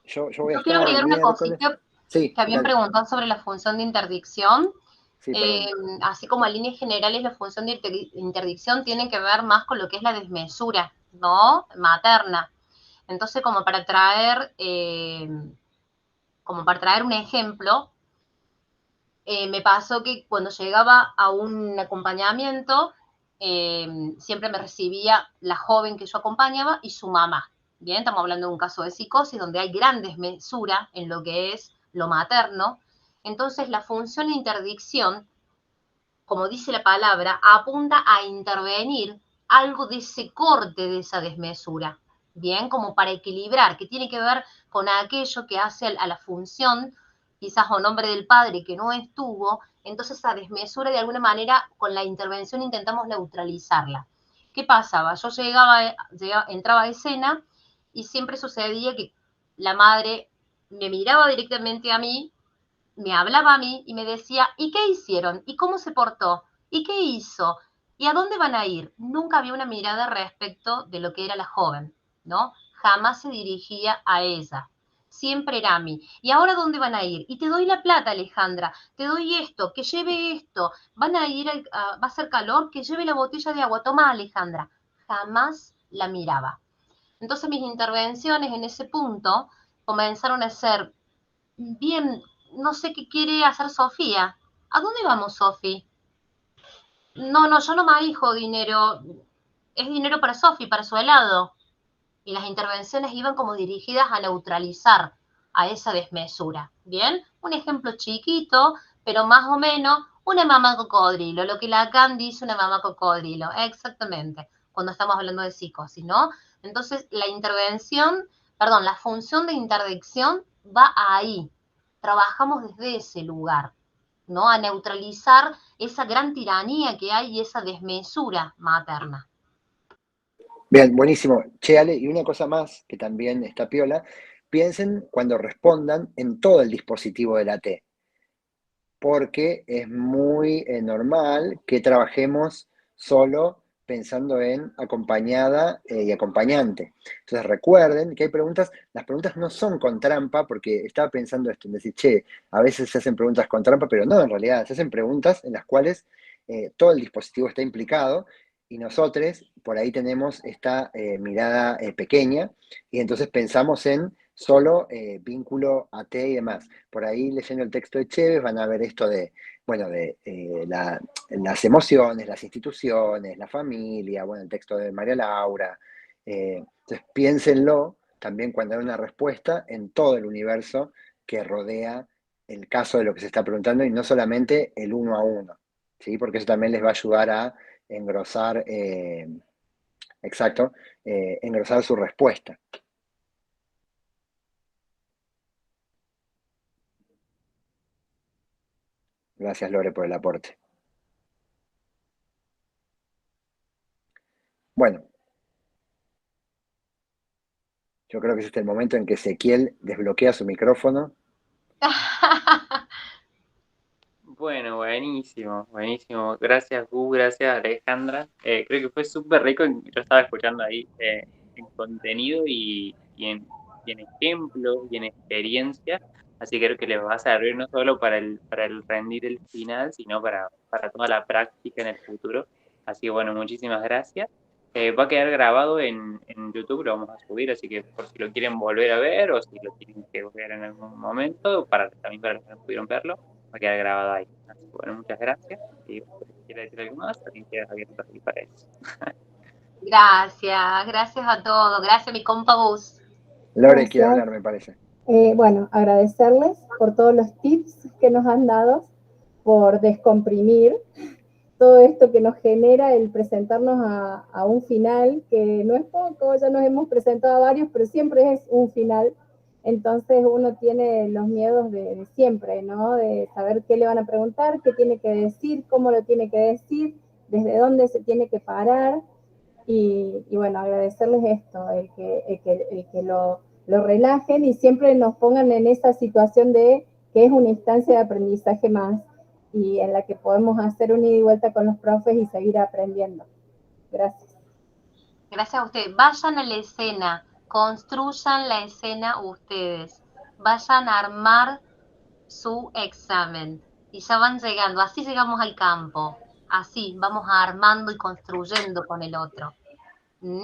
yo voy a Yo quiero estar el agregar una miércoles. cosita Sí, que habían dale. preguntado sobre la función de interdicción. Sí, perdón. Así como en líneas generales la función de interdicción tiene que ver más con lo que es la desmesura, ¿no? Materna. Entonces, como para traer un ejemplo, me pasó que cuando llegaba a un acompañamiento, siempre me recibía la joven que yo acompañaba y su mamá. Bien, estamos hablando de un caso de psicosis donde hay gran desmesura en lo que es lo materno. Entonces, la función de interdicción, como dice la palabra, apunta a intervenir algo de ese corte de esa desmesura, bien, como para equilibrar, que tiene que ver con aquello que hace a la función, quizás o nombre del padre que no estuvo, entonces esa desmesura de alguna manera con la intervención intentamos neutralizarla. ¿Qué pasaba? Yo entraba a escena y siempre sucedía que la madre me miraba directamente a mí, me hablaba a mí y me decía, ¿y qué hicieron? ¿Y cómo se portó? ¿Y qué hizo? ¿Y a dónde van a ir? Nunca había una mirada respecto de lo que era la joven, ¿no? Jamás se dirigía a ella. Siempre era a mí. ¿Y ahora dónde van a ir? Y te doy la plata, Alejandra. Te doy esto, que lleve esto. Van a ir, va a hacer calor, que lleve la botella de agua. Toma, Alejandra. Jamás la miraba. Entonces mis intervenciones en ese punto comenzaron a ser bien, no sé qué quiere hacer Sofía. ¿A dónde vamos, Sofi? No, yo no manejo dinero. Es dinero para Sofi, para su helado. Y las intervenciones iban como dirigidas a neutralizar a esa desmesura. ¿Bien? Un ejemplo chiquito, pero más o menos una mamá cocodrilo. Lo que Lacan dice una mamá cocodrilo. Exactamente. Cuando estamos hablando de psicosis, ¿no? Entonces, la función de interdicción va ahí. Trabajamos desde ese lugar, ¿no? A neutralizar esa gran tiranía que hay y esa desmesura materna. Bien, buenísimo. Che, Ale, y una cosa más que también está piola, piensen cuando respondan en todo el dispositivo de la T, porque es muy normal que trabajemos solo pensando en acompañada y acompañante. Entonces recuerden que hay preguntas, las preguntas no son con trampa, porque estaba pensando esto, en decir, che, a veces se hacen preguntas con trampa, pero no, en realidad se hacen preguntas en las cuales todo el dispositivo está implicado y nosotros por ahí tenemos esta mirada pequeña y entonces pensamos en solo vínculo AT y demás. Por ahí leyendo el texto de Chévez van a ver esto de, bueno, de las emociones, las instituciones, la familia, bueno, el texto de María Laura. Entonces piénsenlo también cuando hay una respuesta en todo el universo que rodea el caso de lo que se está preguntando y no solamente el uno a uno, ¿sí? Porque eso también les va a ayudar a engrosar, engrosar su respuesta. Gracias, Lore, por el aporte. Bueno, yo creo que es este el momento en que Ezequiel desbloquea su micrófono. Bueno, buenísimo, buenísimo. Gracias, Gu, gracias, Alejandra. Creo que fue súper rico. Yo estaba escuchando ahí en contenido y en ejemplos y en experiencias. Así que creo que les va a servir no solo para el rendir el final, sino para toda la práctica en el futuro. Así que bueno, muchísimas gracias. Va a quedar grabado en YouTube, lo vamos a subir, así que por si lo quieren volver a ver o si lo tienen que ver en algún momento, también para los que no pudieron verlo, va a quedar grabado ahí. Así que bueno, muchas gracias. Y si quiere decir algo más, también queda abierto aquí para eso. Gracias a todos. Gracias, mi compa Gus. Lore quiere hablar, me parece. Bueno, agradecerles por todos los tips que nos han dado, por descomprimir todo esto que nos genera el presentarnos a un final, que no es poco, ya nos hemos presentado a varios, pero siempre es un final. Entonces uno tiene los miedos de siempre, ¿no? De saber qué le van a preguntar, qué tiene que decir, cómo lo tiene que decir, desde dónde se tiene que parar. Y bueno, agradecerles esto, el que lo relajen y siempre nos pongan en esa situación de que es una instancia de aprendizaje más y en la que podemos hacer un ida y vuelta con los profes y seguir aprendiendo. Gracias. Gracias a ustedes. Vayan a la escena, construyan la escena ustedes, vayan a armar su examen y ya van llegando, así llegamos al campo, así vamos armando y construyendo con el otro.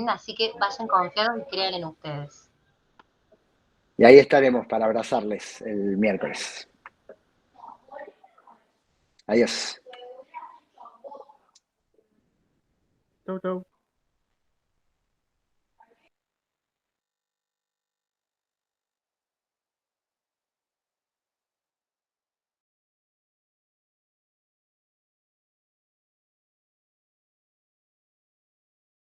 Así que vayan confiados y crean en ustedes. Y ahí estaremos para abrazarles el miércoles. Adiós. Chau, chau.